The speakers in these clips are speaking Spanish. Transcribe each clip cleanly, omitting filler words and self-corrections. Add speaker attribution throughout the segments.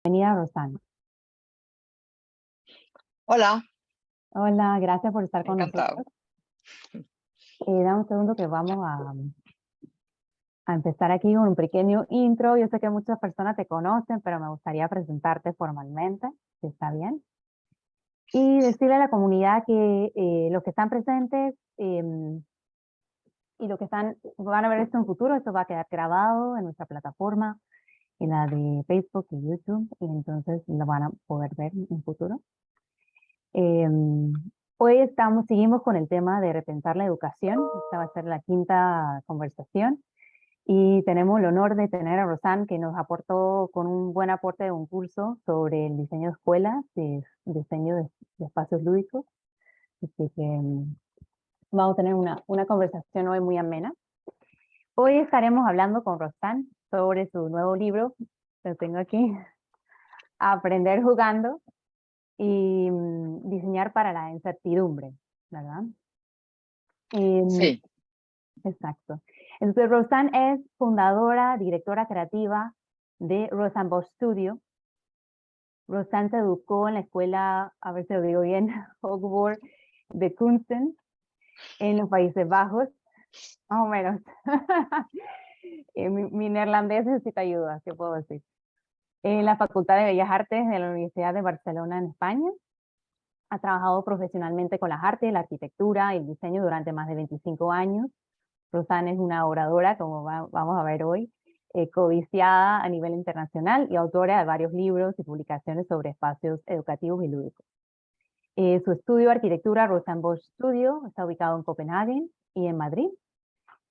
Speaker 1: Bienvenida, Rosana.
Speaker 2: Hola,
Speaker 1: Hola, gracias por estar con
Speaker 2: encantado.
Speaker 1: nosotros. Dame un segundo que vamos a empezar aquí con un pequeño intro. Yo sé que muchas personas te conocen, pero me gustaría presentarte formalmente, si está bien. Y decirle a la comunidad que los que están presentes y los que van a ver esto en futuro, esto va a quedar grabado en nuestra plataforma, en la de Facebook y YouTube, y entonces lo van a poder ver en futuro. Em, Hoy seguimos con el tema de repensar la educación. Esta va a ser la quinta conversación y tenemos el honor de tener a Rosanne, que nos aportó con un buen aporte de un curso sobre el diseño de escuelas y diseño de espacios lúdicos. Así que vamos a tener una conversación hoy muy amena. Hoy estaremos hablando con Rosanne sobre su nuevo libro, lo tengo aquí, Aprender jugando y diseñar para la incertidumbre, ¿verdad? Em,
Speaker 2: Sí,
Speaker 1: exacto. Entonces, Rosanne es fundadora, directora creativa de Rosanne Bosch Studio. Rosanne se educó en la escuela, a ver si lo digo bien, Hogwarts de Kunsten, en los Países Bajos, más o menos. Mi neerlandés necesita ayuda, ¿qué puedo decir? En la Facultad de Bellas Artes de la Universidad de Barcelona, en España. Ha trabajado profesionalmente con las artes, la arquitectura y el diseño durante más de 25 años. Rosanne es una oradora, como vamos a ver hoy, codiciada a nivel internacional y autora de varios libros y publicaciones sobre espacios educativos y lúdicos. Su estudio de arquitectura, Rosanne Bosch Studio, está ubicado en Copenhague y en Madrid.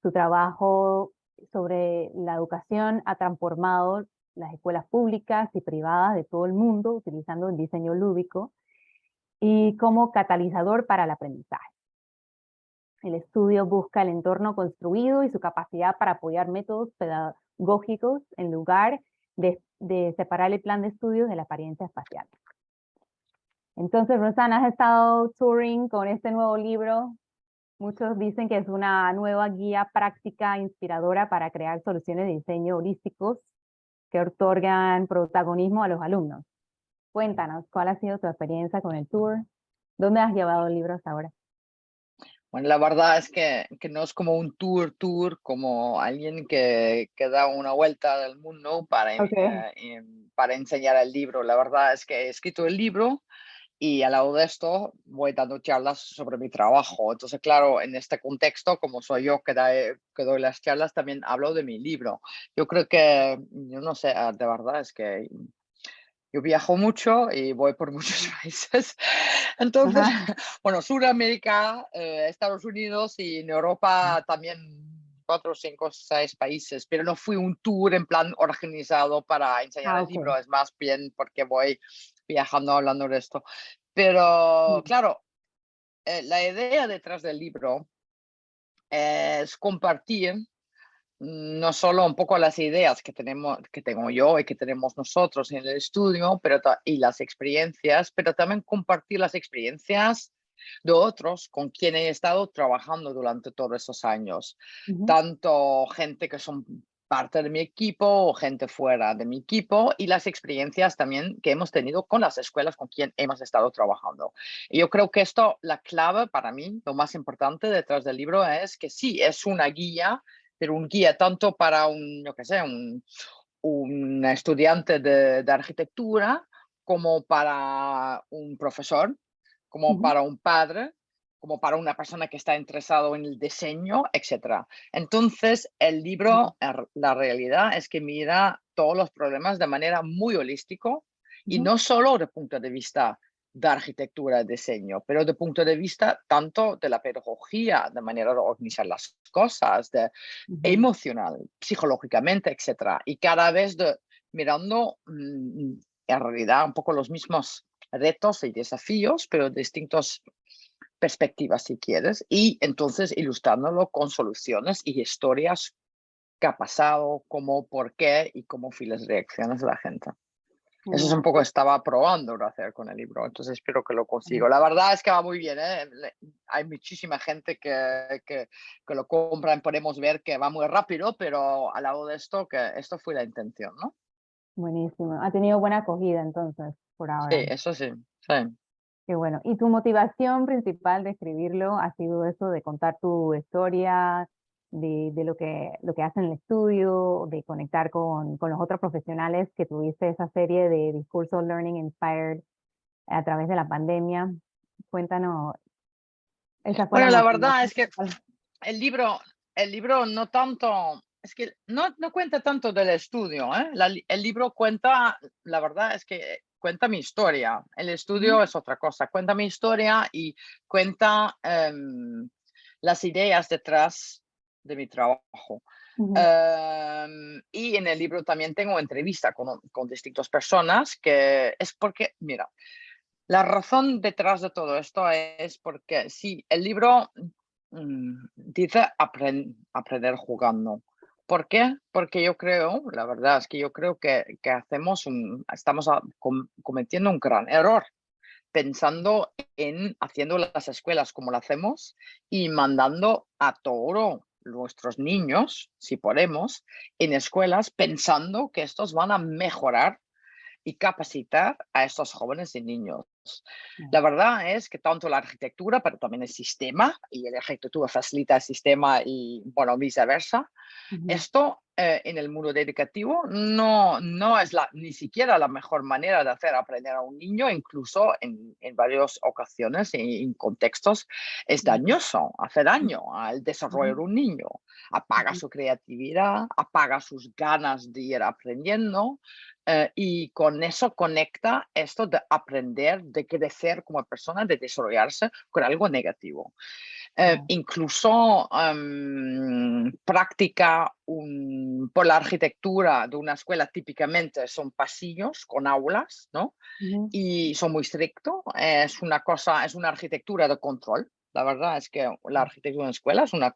Speaker 1: Su trabajo sobre la educación ha transformado las escuelas públicas y privadas de todo el mundo utilizando el diseño lúdico y como catalizador para el aprendizaje. El estudio busca el entorno construido y su capacidad para apoyar métodos pedagógicos en lugar de separar el plan de estudios de la apariencia espacial. Entonces, Rosana, has estado touring con este nuevo libro. Muchos dicen que es una nueva guía práctica inspiradora para crear soluciones de diseño holísticos que otorgan protagonismo a los alumnos. Cuéntanos, ¿cuál ha sido tu experiencia con el tour? ¿Dónde has llevado el libro hasta ahora?
Speaker 2: bueno, la verdad es que no es como un tour, como alguien que da una vuelta del mundo
Speaker 1: Ok.
Speaker 2: para enseñar el libro. La verdad es que he escrito el libro y al lado de esto voy dando charlas sobre mi trabajo. Entonces, claro, en este contexto, como soy yo que doy las charlas, también hablo de mi libro. Yo creo que, yo no sé, de verdad es que yo viajo mucho y voy por muchos países. Entonces,
Speaker 1: Ajá.
Speaker 2: bueno, Sudamérica, Estados Unidos y en Europa también 4, 5, 6 países, pero no fui un tour en plan organizado para enseñar
Speaker 1: Ah,
Speaker 2: el
Speaker 1: ok.
Speaker 2: libro, es más bien porque voy viajando hablando de esto. Pero
Speaker 1: Mm.
Speaker 2: claro, la idea detrás del libro es compartir no solo un poco las ideas que tengo yo y que tenemos nosotros en el estudio, y las experiencias, pero también compartir las experiencias de otros con quienes he estado trabajando durante todos esos años.
Speaker 1: Ujú.
Speaker 2: Tanto gente que son parte de mi equipo o gente fuera de mi equipo y las experiencias también que hemos tenido con las escuelas con quien hemos estado trabajando. Y yo creo que esto, la clave para mí, lo más importante detrás del libro es que sí, es una guía, pero un guía tanto para un, yo qué sé, un estudiante de arquitectura, como para un profesor, como
Speaker 1: Ujú.
Speaker 2: para un padre, como para una persona que está interesado en el diseño, etcétera. Entonces, el
Speaker 1: Ujú.
Speaker 2: libro, la realidad es que mira todos los problemas de manera muy holístico y
Speaker 1: Ujú.
Speaker 2: no solo de punto de vista de arquitectura y diseño, pero de punto de vista tanto de la pedagogía, de manera de organizar las cosas, de
Speaker 1: Ujú.
Speaker 2: emocional, psicológicamente, etcétera. Y cada vez mirando en realidad un poco los mismos retos y desafíos, pero distintas perspectivas si quieres, y entonces ilustrándolo con soluciones y historias que ha pasado, cómo, por qué y cómo fue las reacciones de la gente. Eso es un
Speaker 1: Genial.
Speaker 2: poco estaba probando de hacer con el libro, entonces espero que lo consigo. La verdad es que va muy bien, ¿eh? Hay muchísima gente que lo compra, podemos ver que va muy rápido, pero al lado de esto, que esto fue la intención, ¿no?
Speaker 1: Buenísimo. Ha tenido buena acogida entonces, por
Speaker 2: Sí,
Speaker 1: ahora.
Speaker 2: eso sí, sí.
Speaker 1: Qué bueno. ¿Y tu motivación principal de escribirlo ha sido eso de contar tu historia, de lo que hacen en el estudio, de conectar con los otros profesionales que tuviste esa serie de Discurso Learning Inspired a través de la pandemia? Cuéntanos, esa fue la
Speaker 2: Bueno, la verdad
Speaker 1: motivación
Speaker 2: es que
Speaker 1: principal.
Speaker 2: el libro no tanto, es que no cuenta tanto del estudio, ¿eh? El libro cuenta, la verdad es que cuenta mi historia. El
Speaker 1: Ujú,
Speaker 2: estudio es otra cosa, cuenta mi historia y cuenta las ideas detrás de mi trabajo.
Speaker 1: ujú,
Speaker 2: Y en el libro también tengo entrevista con distintas personas, que es porque, mira, la razón detrás de todo esto es porque si el libro dice aprender jugando. ¿Por qué? Porque yo creo, la verdad es que yo creo que estamos cometiendo un gran error pensando en haciendo las escuelas como lo hacemos y mandando a todos nuestros niños, si podemos, en escuelas pensando que estos van a mejorar y capacitar a estos jóvenes y niños.
Speaker 1: no,
Speaker 2: La verdad es que tanto la arquitectura, pero también el sistema, y la arquitectura facilita el sistema y, bueno, viceversa,
Speaker 1: ujú,
Speaker 2: esto en el mundo educativo no es ni siquiera la mejor manera de hacer aprender a un niño, incluso en varias ocasiones y en contextos es
Speaker 1: ujú,
Speaker 2: dañoso, hace daño al desarrollo de
Speaker 1: ujú,
Speaker 2: un niño, apaga
Speaker 1: ujú,
Speaker 2: su creatividad, apaga sus ganas de ir aprendiendo y con eso conecta esto de aprender, de crecer como persona, de desarrollarse con algo negativo.
Speaker 1: no,
Speaker 2: Incluso práctica por la arquitectura de una escuela típicamente son pasillos con aulas, ¿no?
Speaker 1: ujú,
Speaker 2: Y son muy estrictos. Es una arquitectura de control. La verdad es que la arquitectura en escuela es una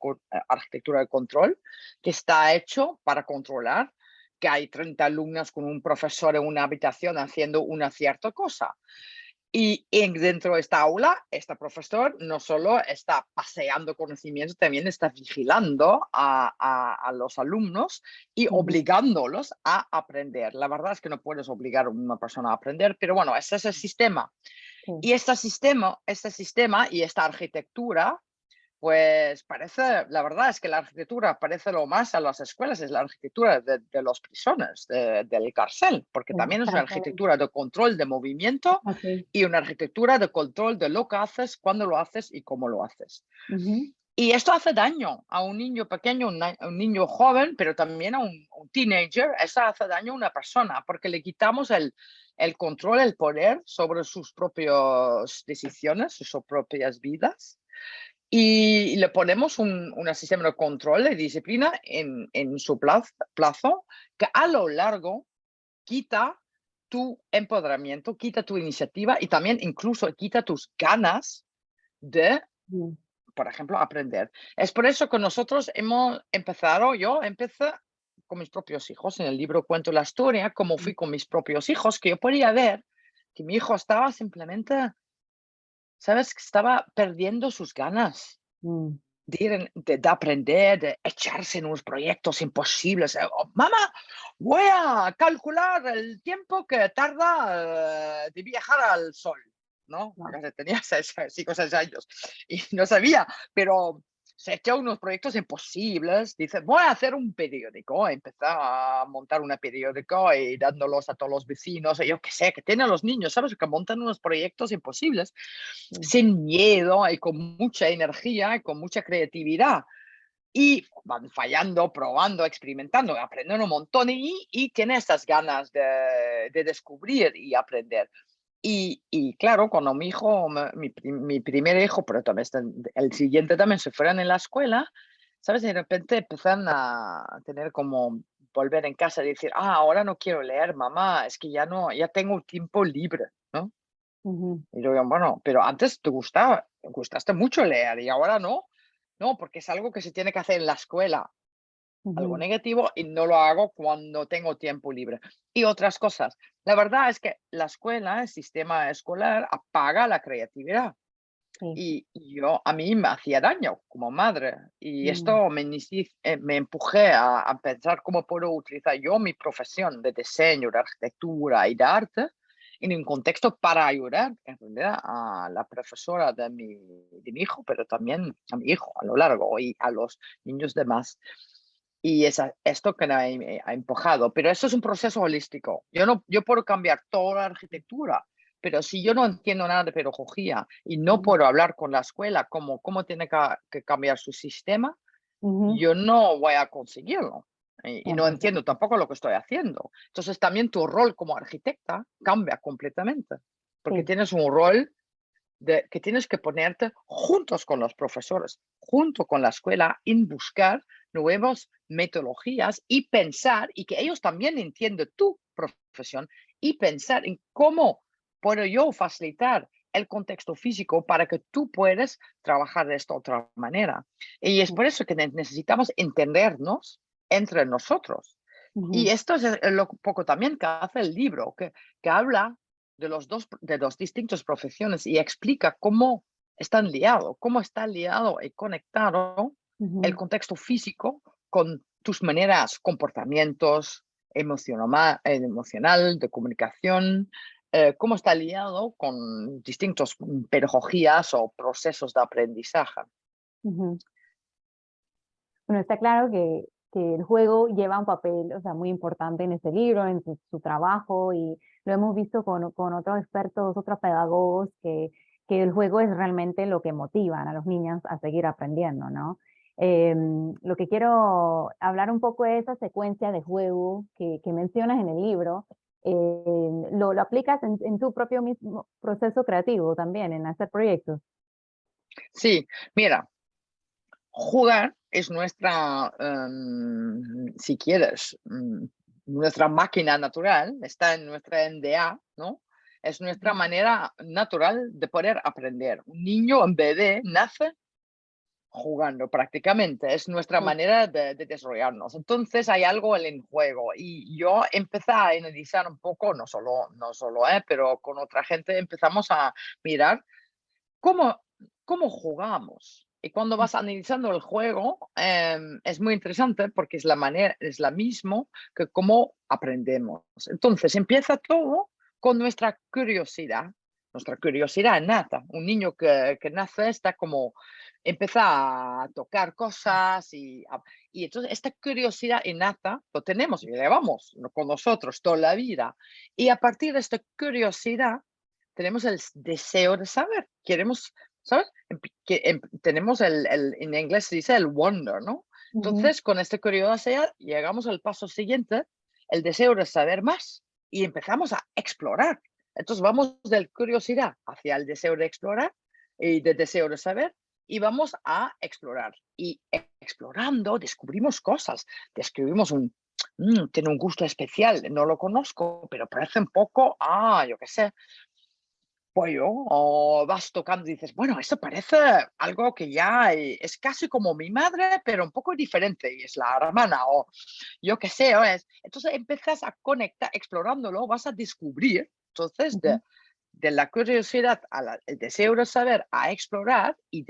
Speaker 2: arquitectura de control que está hecho para controlar que hay 30 alumnos con un profesor en una habitación haciendo una cierta cosa. Y dentro de esta aula, este profesor no solo está paseando conocimientos, también está vigilando a los alumnos y
Speaker 1: ujú,
Speaker 2: obligándolos a aprender. La verdad es que no puedes obligar a una persona a aprender, pero bueno, ese es el sistema.
Speaker 1: sí,
Speaker 2: Y este sistema y esta arquitectura pues parece, la verdad es que la arquitectura parece lo más a las escuelas, es la arquitectura de los prisiones, del cárcel, porque
Speaker 1: sí,
Speaker 2: también es una
Speaker 1: cárcel,
Speaker 2: arquitectura de control de movimiento
Speaker 1: así,
Speaker 2: y una arquitectura de control de lo que haces, cuándo lo haces y cómo lo haces.
Speaker 1: ujú,
Speaker 2: Y esto hace daño a un niño pequeño, un niño joven, pero también a un teenager. Eso hace daño a una persona porque le quitamos el control, el poder sobre sus propias decisiones, sus propias vidas y le ponemos un sistema de control, de disciplina en su plazo, que a lo largo quita tu empoderamiento, quita tu iniciativa y también incluso quita tus ganas de,
Speaker 1: mm,
Speaker 2: por ejemplo, aprender. Es por eso que nosotros yo empecé con mis propios hijos. En el libro cuento la historia, cómo
Speaker 1: mm,
Speaker 2: fui con mis propios hijos, que yo podía ver que mi hijo estaba simplemente, ¿sabes? Que estaba perdiendo sus ganas
Speaker 1: mm,
Speaker 2: de aprender, de echarse en unos proyectos imposibles. "Oh, mamá, voy a calcular el tiempo que tarda de viajar al sol", ¿no?
Speaker 1: no,
Speaker 2: Porque tenía 5 o 6 años y no sabía, pero se echó unos proyectos imposibles. Dice, voy a hacer un periódico. Empezó a montar un periódico y dándolos a todos los vecinos, y yo qué sé, que tienen los niños, ¿sabes? Que montan unos proyectos imposibles
Speaker 1: sí,
Speaker 2: sin miedo y con mucha energía y con mucha creatividad. Y van fallando, probando, experimentando, aprendiendo un montón y tiene estas ganas de descubrir y aprender. Y claro, cuando mi hijo, mi primer hijo, pero también el siguiente también se fueron en la escuela, ¿sabes? De repente empiezan a tener como volver en casa y decir, ahora no quiero leer, mamá, es que ya tengo tiempo libre, ¿no?
Speaker 1: ujú,
Speaker 2: Y yo digo, bueno, pero antes gustaste mucho leer y ahora no. No, porque es algo que se tiene que hacer en la escuela, algo
Speaker 1: ujú,
Speaker 2: negativo, y no lo hago cuando tengo tiempo libre. Y otras cosas. La verdad es que la escuela, el sistema escolar, apaga la creatividad.
Speaker 1: sí.
Speaker 2: Y a mí me hacía daño como madre. Y
Speaker 1: Mm,
Speaker 2: esto me empujé a pensar cómo puedo utilizar yo mi profesión de diseño, de arquitectura y de arte en un contexto para ayudar en realidad a la profesora de mi hijo, pero también a mi hijo a lo largo y a los niños demás. Y es esto que me ha empujado. Pero eso es un proceso holístico. Yo puedo cambiar toda la arquitectura, pero si yo no entiendo nada de pedagogía y no
Speaker 1: ujú,
Speaker 2: puedo hablar con la escuela cómo tiene que cambiar su sistema,
Speaker 1: ujú,
Speaker 2: yo no voy a conseguirlo. Y no entiendo
Speaker 1: 100%.
Speaker 2: tampoco lo que estoy haciendo. Entonces también tu rol como arquitecta cambia completamente, porque
Speaker 1: Sí.
Speaker 2: tienes un rol de que tienes que ponerte juntos con los profesores, junto con la escuela, en buscar nuevas metodologías y pensar, y que ellos también entiendan tu profesión, y pensar en cómo puedo yo facilitar el contexto físico para que tú puedas trabajar de esta otra manera. Y es por eso que necesitamos entendernos entre nosotros. Y
Speaker 1: Ujú,
Speaker 2: esto es lo poco también que hace el libro, que habla de los distintas profesiones y explica cómo están liados, cómo está liado y conectado el
Speaker 1: ujú.
Speaker 2: contexto físico con tus maneras, comportamientos emocional, de comunicación, cómo está liado con distintas pedagogías o procesos de aprendizaje.
Speaker 1: Ujú. Bueno, está claro que el juego lleva un papel, o sea, muy importante en este libro, en su trabajo, y lo hemos visto con otros expertos, otros pedagogos, que el juego es realmente lo que motivan a los niños a seguir aprendiendo, ¿no? Lo que quiero hablar un poco es esa secuencia de juego que mencionas en el libro. ¿Lo aplicas en tu propio mismo proceso creativo también, en hacer proyectos?
Speaker 2: Sí, mira, jugar es nuestra, si quieres, nuestra máquina natural, está en nuestra NDA, ¿no? Es nuestra manera natural de poder aprender. Un niño, un bebé, nace jugando prácticamente, es nuestra
Speaker 1: Sí.
Speaker 2: manera de desarrollarnos. Entonces hay algo en el juego y yo empecé a analizar un poco, no solo, pero con otra gente empezamos a mirar ¿Cómo cómo jugamos? Y cuando vas analizando el juego, es muy interesante porque es la mismo que cómo aprendemos. Entonces, empieza todo con nuestra curiosidad innata. Un niño que nace está como empieza a tocar cosas y entonces esta curiosidad innata lo tenemos y lo llevamos con nosotros toda la vida. Y a partir de esta curiosidad tenemos el deseo de saber, queremos, ¿sabes? Tenemos en inglés se dice el wonder, ¿no?
Speaker 1: Ujú,
Speaker 2: Entonces, con esta curiosidad llegamos al paso siguiente, el deseo de saber más y empezamos a explorar. Entonces, vamos de curiosidad hacia el deseo de explorar y del deseo de saber y vamos a explorar. Y explorando descubrimos cosas, descubrimos tiene un gusto especial, no lo conozco, pero parece un poco, yo qué sé, pollo, o vas tocando y dices, bueno, esto parece algo que ya es casi como mi madre, pero un poco diferente, y es la hermana, o yo qué sé, entonces empiezas a conectar, explorándolo, vas a descubrir, entonces
Speaker 1: ujú,
Speaker 2: de la curiosidad al deseo de saber, a explorar y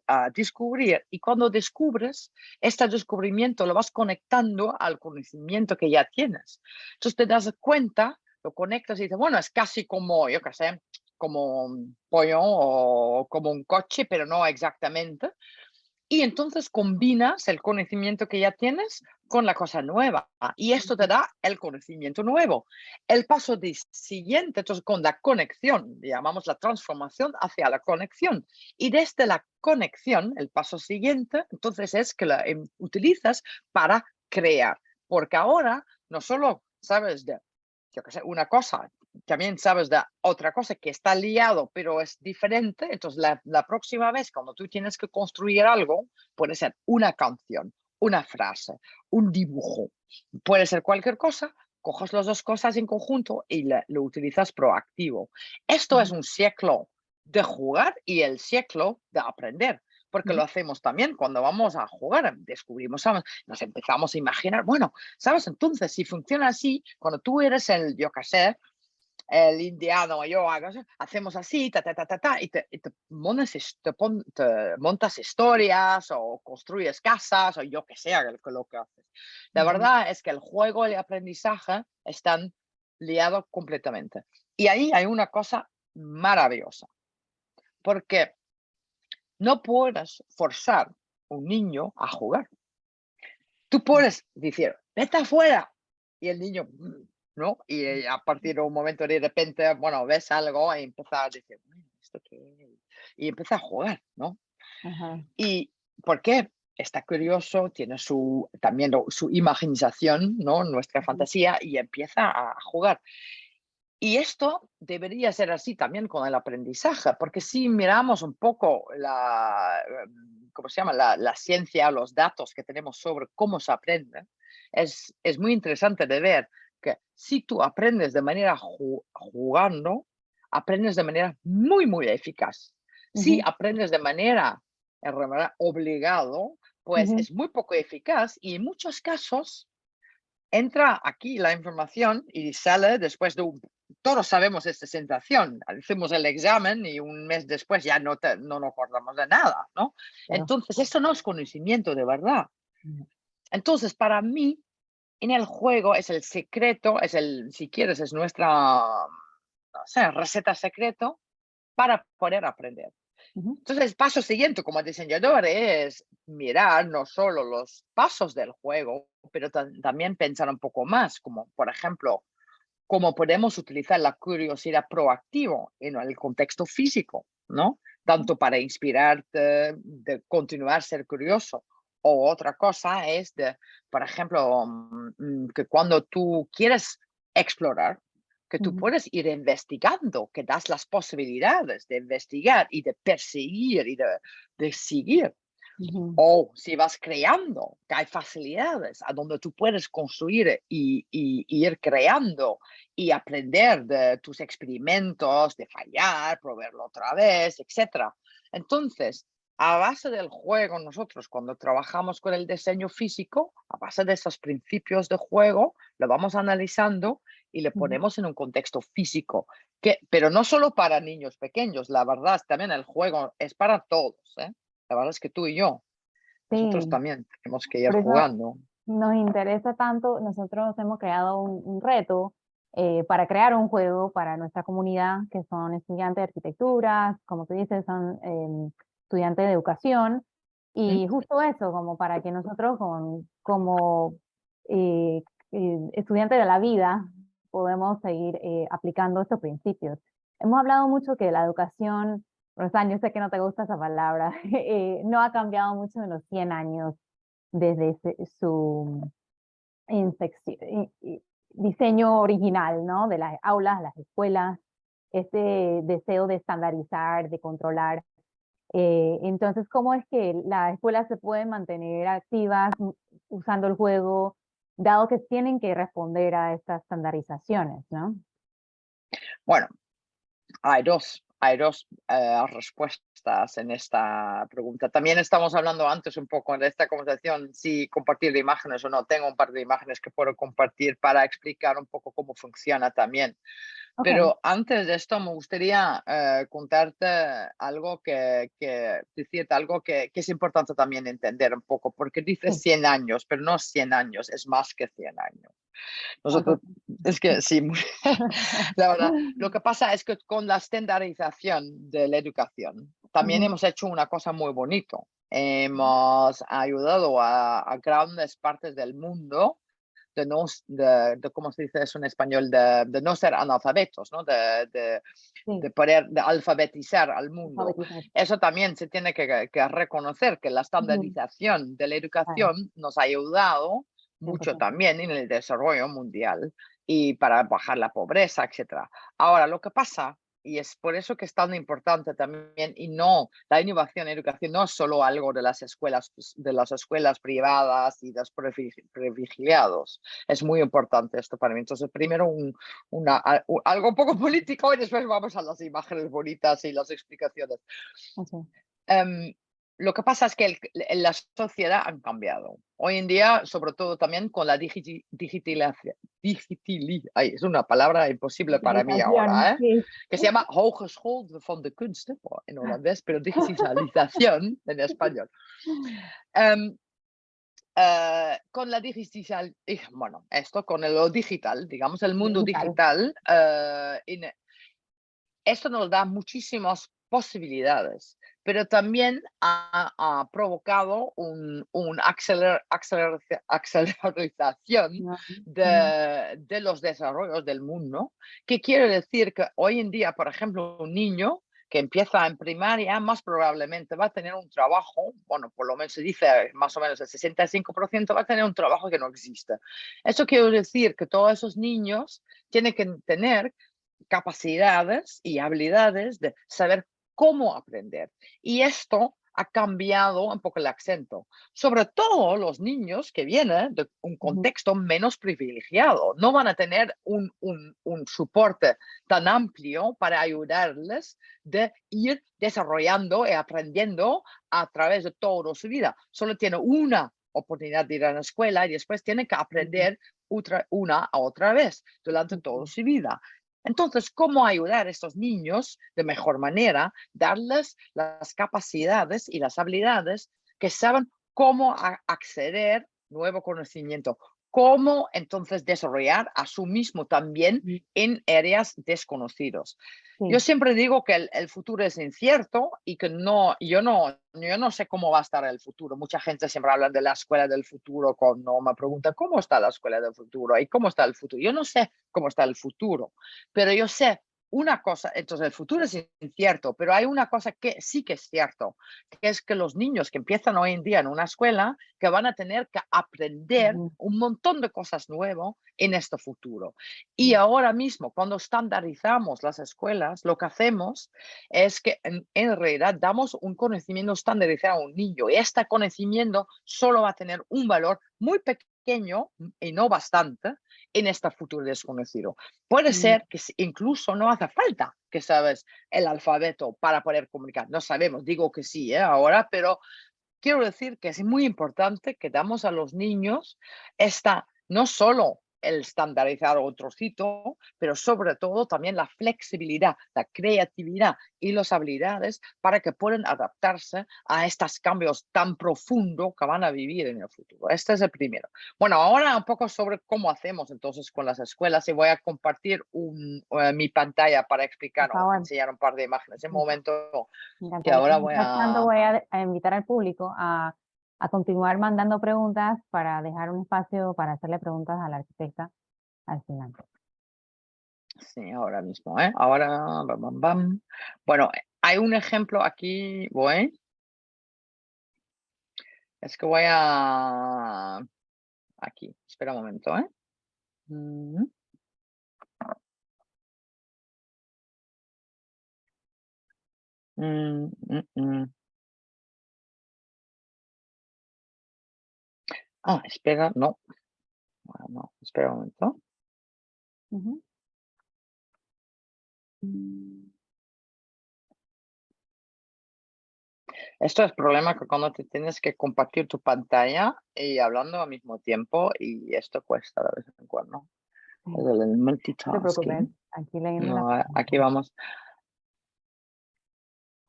Speaker 2: a descubrir, y cuando descubres, este descubrimiento lo vas conectando al conocimiento que ya tienes. Entonces te das cuenta, lo conectas y dices, bueno, es casi como, yo qué sé, como un pollo o como un coche, pero no exactamente. Y entonces combinas el conocimiento que ya tienes con la cosa nueva y esto te
Speaker 1: ujú,
Speaker 2: da el conocimiento nuevo. El paso siguiente, entonces con la conexión, llamamos la transformación hacia la conexión. Y desde la conexión, el paso siguiente, entonces es que la utilizas para crear, porque ahora no solo sabes de, yo qué sé, una cosa, también sabes de otra cosa que está liado, pero es diferente. Entonces, la próxima vez cuando tú tienes que construir algo, puede ser una canción, una frase, un dibujo, puede ser cualquier cosa, coges las dos cosas en conjunto y lo utilizas proactivo. Esto es
Speaker 1: ujú,
Speaker 2: un ciclo de jugar y el ciclo de aprender. Porque
Speaker 1: ujú,
Speaker 2: lo hacemos también cuando vamos a jugar, descubrimos, ¿sabes? Nos empezamos a imaginar, bueno, ¿sabes? Entonces, si funciona así, cuando tú eres el, yo qué sé, el indiano, yo hago, hacemos así, ta, ta, ta, ta, ta, y te, te montas historias o construyes casas o yo que sea lo que haces. La
Speaker 1: Ujú,
Speaker 2: verdad es que el juego y el aprendizaje están liados completamente. Y ahí hay una cosa maravillosa, porque no puedes forzar un niño a jugar. Tú puedes decir, vete afuera. Y el niño, ¿no? Y a partir de un momento de repente, bueno, ves algo y empieza a decir, "Bueno, ¿esto qué es?". Y empieza a jugar, ¿no?
Speaker 1: ajá,
Speaker 2: ¿Y por qué? Está curioso, tiene también su imaginación, ¿no? Nuestra
Speaker 1: ujú,
Speaker 2: fantasía y empieza a jugar. Y esto debería ser así también con el aprendizaje, porque si miramos un poco ¿cómo se llama? La ciencia, los datos que tenemos sobre cómo se aprende, es muy interesante de ver que si tú aprendes de manera jugando, aprendes de manera muy, muy eficaz. Si
Speaker 1: ujú,
Speaker 2: aprendes de manera, en realidad, obligado, pues
Speaker 1: ujú,
Speaker 2: es muy poco eficaz y en muchos casos entra aquí la información y sale después de todos sabemos esta sensación. Hacemos el examen y un mes después ya no nos acordamos de nada, ¿no?
Speaker 1: claro,
Speaker 2: Entonces, esto no es conocimiento de verdad.
Speaker 1: ujú,
Speaker 2: Entonces, para mí, en el juego es el secreto, si quieres, es nuestra, no sé, receta secreto para poder aprender.
Speaker 1: ujú,
Speaker 2: Entonces, el paso siguiente como diseñador es mirar no solo los pasos del juego, pero también pensar un poco más, como por ejemplo, cómo podemos utilizar la curiosidad proactivo en el contexto físico, ¿no? Tanto para inspirarte, de continuar a ser curioso. O otra cosa es de, por ejemplo, que cuando tú quieres explorar, que tú
Speaker 1: ujú,
Speaker 2: puedes ir investigando, que das las posibilidades de investigar y de perseguir y de seguir.
Speaker 1: ujú,
Speaker 2: O si vas creando, que hay facilidades a donde tú puedes construir y ir creando y aprender de tus experimentos, de fallar, probarlo otra vez, etcétera. Entonces, a base del juego, nosotros cuando trabajamos con el diseño físico, a base de esos principios de juego, lo vamos analizando y le
Speaker 1: ujú.
Speaker 2: ponemos en un contexto físico, pero no solo para niños pequeños, la verdad es también el juego es para todos, ¿eh? La verdad es que tú y yo nosotros
Speaker 1: Sí,
Speaker 2: también tenemos que ir
Speaker 1: por eso
Speaker 2: jugando.
Speaker 1: nos interesa tanto, nosotros hemos creado un reto para crear un juego para nuestra comunidad, que son estudiantes de arquitectura, como tú dices, son estudiantes de educación,
Speaker 2: ¿Mm?
Speaker 1: y justo eso, como para que nosotros como estudiantes de la vida podemos seguir aplicando estos principios. Hemos hablado mucho que la educación, Rosan, yo sé que no te gusta esa palabra, no ha cambiado mucho en los 100 años desde su diseño original, ¿no? De las aulas, las escuelas, este deseo de estandarizar, de controlar. Entonces, ¿cómo es que las escuelas se pueden mantener activas usando el juego, dado que tienen que responder a estas estandarizaciones, ¿no?
Speaker 2: Bueno, hay dos respuestas en esta pregunta. También estamos hablando antes un poco de esta conversación, si compartir imágenes o no. Tengo un par de imágenes que puedo compartir para explicar un poco cómo funciona también.
Speaker 1: Ok.
Speaker 2: Pero antes de esto me gustaría contarte algo decirte algo que es importante también entender un poco, porque dices
Speaker 1: Sí.
Speaker 2: 100 años, pero no 100 años, es más que 100 años.
Speaker 1: ¿Cuántos?
Speaker 2: Nosotros, es que sí, la verdad, lo que pasa es que con la estandarización de la educación, también
Speaker 1: Ujú,
Speaker 2: hemos hecho una cosa muy bonito. Hemos ayudado a grandes partes del mundo ¿cómo se dice eso en español? De no ser analfabetos, ¿no?
Speaker 1: sí,
Speaker 2: De poder de alfabetizar al mundo.
Speaker 1: alfabetizar.
Speaker 2: Eso también se tiene que reconocer que la
Speaker 1: Ujú,
Speaker 2: estandarización de la
Speaker 1: claro,
Speaker 2: educación nos ha ayudado mucho
Speaker 1: 100%.
Speaker 2: también en el desarrollo mundial y para bajar la pobreza, etcétera. Ahora, lo que pasa, y es por eso que es tan importante también, y no, la innovación en educación no es solo algo de las escuelas privadas y de los privilegiados. Es muy importante esto para mí. Entonces, primero algo un poco político y después vamos a las imágenes bonitas y las explicaciones.
Speaker 1: Así.
Speaker 2: Em, lo que pasa es que la sociedad ha cambiado. Hoy en día, sobre todo también con la digitalización, ay, es una palabra imposible para mí ahora, ¿eh?
Speaker 1: Sí.
Speaker 2: Que se llama Hogeschool van de Kunsten, en holandés, pero digitalización en español. Con la digital, bueno, esto con lo digital, digamos, el mundo
Speaker 1: Digital.
Speaker 2: digital, esto nos da muchísimas posibilidades, pero también ha provocado una aceleración
Speaker 1: No,
Speaker 2: de los desarrollos del mundo, que quiere decir que hoy en día, por ejemplo, un niño que empieza en primaria, más probablemente va a tener un trabajo, bueno, por lo menos se dice más o menos el 65% va a tener un trabajo que no existe. Eso quiere decir que todos esos niños tienen que tener capacidades y habilidades de saber cómo aprender. Y esto ha cambiado un poco el acento, sobre todo los niños que vienen de un contexto menos privilegiado. No van a tener un soporte tan amplio para ayudarles de ir desarrollando y aprendiendo a través de toda su vida. Solo tiene una oportunidad de ir a la escuela y después tiene que aprender una a otra vez durante toda su vida. Entonces, ¿cómo ayudar a estos niños de mejor manera? Darles las capacidades y las habilidades que saben cómo acceder a nuevo conocimiento, cómo entonces desarrollar a sí mismo también en áreas desconocidas. Yo
Speaker 1: Sí.
Speaker 2: siempre digo que el futuro es incierto y que yo no sé cómo va a estar el futuro. Mucha gente siempre habla de la escuela del futuro cuando me preguntan cómo está la escuela del futuro y cómo está el futuro. Yo no sé cómo está el futuro, pero yo sé una cosa, entonces el futuro es incierto, pero hay una cosa que sí que es cierto, que es que los niños que empiezan hoy en día en una escuela, que van a tener que aprender un montón de cosas nuevas en este futuro. Y ahora mismo, cuando estandarizamos las escuelas, lo que hacemos es que en realidad damos un conocimiento estandarizado a un niño y este conocimiento solo va a tener un valor muy pequeño y no bastante en este futuro desconocido. Puede ser que incluso no hace falta que sabes el alfabeto para poder comunicar. No sabemos, digo que sí, ahora, pero quiero decir que es muy importante que damos a los niños no solo el estandarizar otro sitio, pero sobre todo también la flexibilidad, la creatividad y las habilidades para que puedan adaptarse a estos cambios tan profundos que van a vivir en el futuro. Este es el primero. Bueno, ahora un poco sobre cómo hacemos entonces con las escuelas y voy a compartir mi pantalla para
Speaker 1: Por
Speaker 2: explicar o
Speaker 1: favor.
Speaker 2: enseñar un par de imágenes. Un momento
Speaker 1: Me
Speaker 2: que
Speaker 1: encantaría.
Speaker 2: ahora voy
Speaker 1: Mientras tanto,
Speaker 2: a...
Speaker 1: voy a invitar al público a continuar mandando preguntas para dejar un espacio para hacerle preguntas a la arquitecta al final.
Speaker 2: Sí, ahora mismo, ¿eh? Ahora, bam, bam, bam. Bueno, hay un ejemplo aquí, es que voy a... Aquí, espera un momento, ¿eh? Mm, mm, mm, mm. Ah, espera, no, no, espera un momento.
Speaker 1: Ujú.
Speaker 2: Esto es problema que cuando te tienes que compartir tu pantalla y hablando al mismo tiempo y esto cuesta de vez en cuando.
Speaker 1: Sí,
Speaker 2: Es el
Speaker 1: no te preocupes,
Speaker 2: multitasking.
Speaker 1: aquí leemos la
Speaker 2: No,
Speaker 1: pregunta.
Speaker 2: aquí vamos.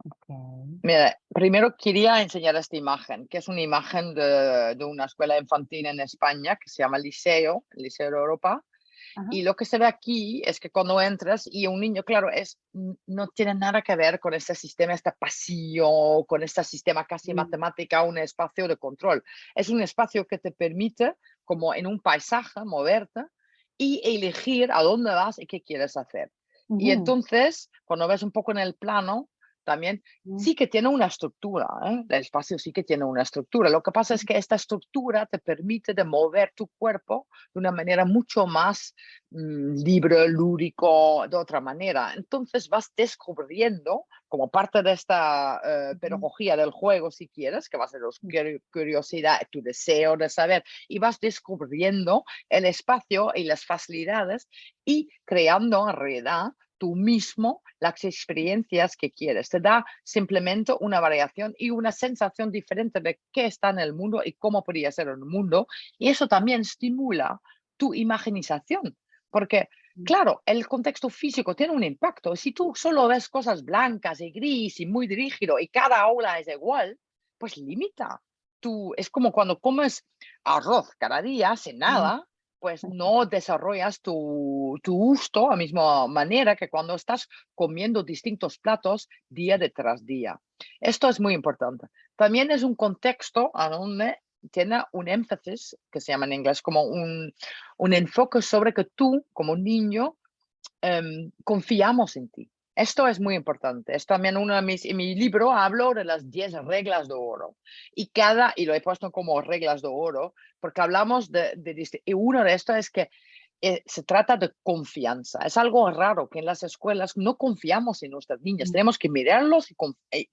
Speaker 1: Ok.
Speaker 2: Mira, primero quería enseñar esta imagen, que es una imagen de una escuela infantil en España que se llama Liceo, el Liceo de Europa.
Speaker 1: Ajá.
Speaker 2: Y lo que se ve aquí es que cuando entras y un niño, claro, no tiene nada que ver con este sistema, este pasillo, con este sistema casi matemática, un espacio de control. Es un espacio que te permite, como en un paisaje, moverte y elegir a dónde vas y qué quieres hacer. Y
Speaker 1: Ujú,
Speaker 2: entonces, cuando ves un poco en el plano, también
Speaker 1: ujú,
Speaker 2: sí que tiene una estructura, ¿eh? El espacio sí que tiene una estructura. Lo que pasa es que esta estructura te permite de mover tu cuerpo de una manera mucho más libre, lúdico, de otra manera. Entonces vas descubriendo, como parte de esta
Speaker 1: ujú,
Speaker 2: pedagogía del juego, si quieres, que va a ser tu curiosidad, tu deseo de saber, y vas descubriendo el espacio y las facilidades y creando en realidad tú mismo las experiencias que quieres. Te da simplemente una variación y una sensación diferente de qué está en el mundo y cómo podría ser el mundo. Y eso también estimula tu imaginación, porque claro, el contexto físico tiene un impacto. Si tú solo ves cosas blancas y gris y muy rígido y cada aula es igual, pues limita. Es como cuando comes arroz cada día sin
Speaker 1: Mm.
Speaker 2: nada, pues no desarrollas tu gusto a la misma manera que cuando estás comiendo distintos platos día tras día. Esto es muy importante. También es un contexto a donde tiene un énfasis, que se llama en inglés como un enfoque sobre que tú, como niño, confiamos en ti. Esto es muy importante. Es también uno de en mi libro hablo de las 10 reglas de oro. Y lo he puesto como reglas de oro, porque hablamos y uno de estos es que se trata de confianza. Es algo raro que en las escuelas no confiamos en nuestras niñas.
Speaker 1: Mm.
Speaker 2: Tenemos que mirarlos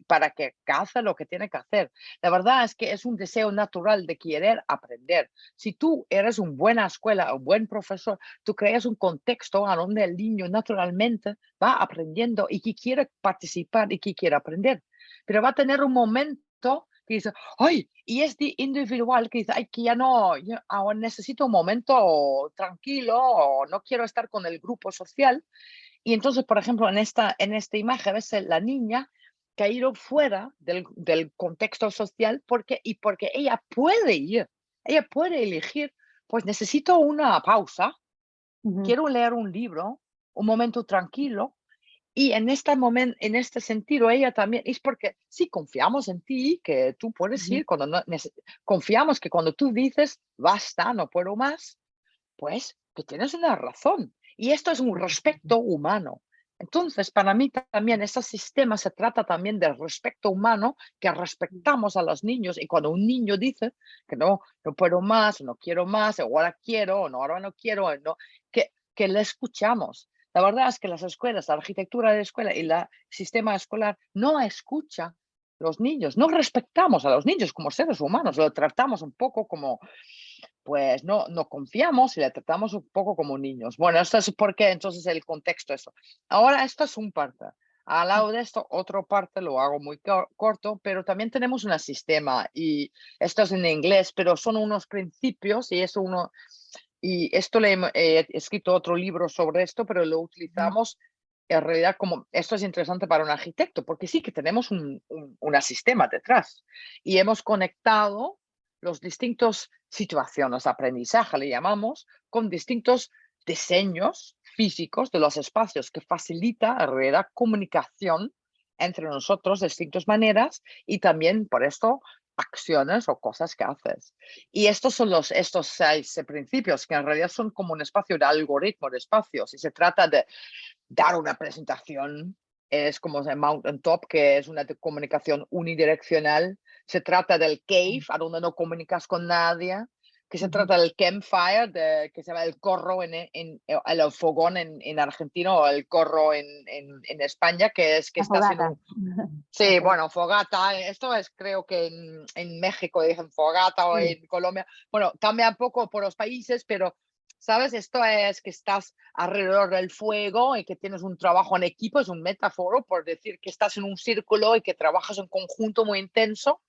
Speaker 2: para que haga lo que tiene que hacer. La verdad es que es un deseo natural de querer aprender. Si tú eres una buena escuela, un buen profesor, tú creas un contexto a donde el niño naturalmente va aprendiendo y que quiere participar y que quiere aprender. Pero va a tener un momento que dice, ¡ay! Y es individual que dice, ay, que ya no, ahora necesito un momento tranquilo o no quiero estar con el grupo social. Y entonces, por ejemplo, en esta imagen ves la niña que ha ido fuera del contexto social porque ella puede elegir, pues necesito una pausa,
Speaker 1: Ujú.
Speaker 2: quiero leer un libro, un momento tranquilo, y en este sentido, ella también, es porque sí, confiamos en ti, que tú puedes
Speaker 1: Ujú.
Speaker 2: ir cuando no, confiamos que cuando tú dices, basta, no puedo más, pues que tienes una razón. Y esto es un respeto humano. Entonces, para mí también, ese sistema se trata también del respeto humano, que respetamos a los niños. Y cuando un niño dice que no, no puedo más, no quiero más, ahora quiero, o no, ahora no quiero, no, que le escuchamos. La verdad es que las escuelas, la arquitectura de la escuela y el sistema escolar no escucha a los niños, no respetamos a los niños como seres humanos, lo tratamos un poco como, pues no confiamos y le tratamos un poco como niños. Bueno, esto es porque entonces el contexto eso. Ahora, esto es un parte. Al lado de esto, otro parte lo hago muy corto, pero también tenemos un sistema y esto es en inglés, pero son unos principios y esto he escrito otro libro sobre esto, pero lo
Speaker 1: Ujú.
Speaker 2: utilizamos en realidad como, esto es interesante para un arquitecto, porque sí que tenemos un sistema detrás y hemos conectado los distintos situaciones de aprendizaje, le llamamos, con distintos diseños físicos de los espacios que facilita en realidad comunicación entre nosotros de distintas maneras y también por esto acciones o cosas que haces. Y estos son estos 6 principios que en realidad son como un espacio de algoritmo de espacios y se trata de dar una presentación. Es como el Mountain Top, que es una comunicación unidireccional. Se trata del cave, a donde no comunicas con nadie. Que se
Speaker 1: Ujú.
Speaker 2: trata del campfire, que se llama el corro el fogón en Argentina o el corro en España, que es que
Speaker 1: La
Speaker 2: estás en
Speaker 1: fogata.
Speaker 2: un.
Speaker 1: La
Speaker 2: Sí,
Speaker 1: fogata.
Speaker 2: bueno, fogata, esto es creo que en México dicen fogata o
Speaker 1: Sí.
Speaker 2: en Colombia. Bueno, cambia un poco por los países, pero, ¿sabes? Esto es que estás alrededor del fuego y que tienes un trabajo en equipo, es un metáforo por decir que estás en un círculo y que trabajas en conjunto muy intenso,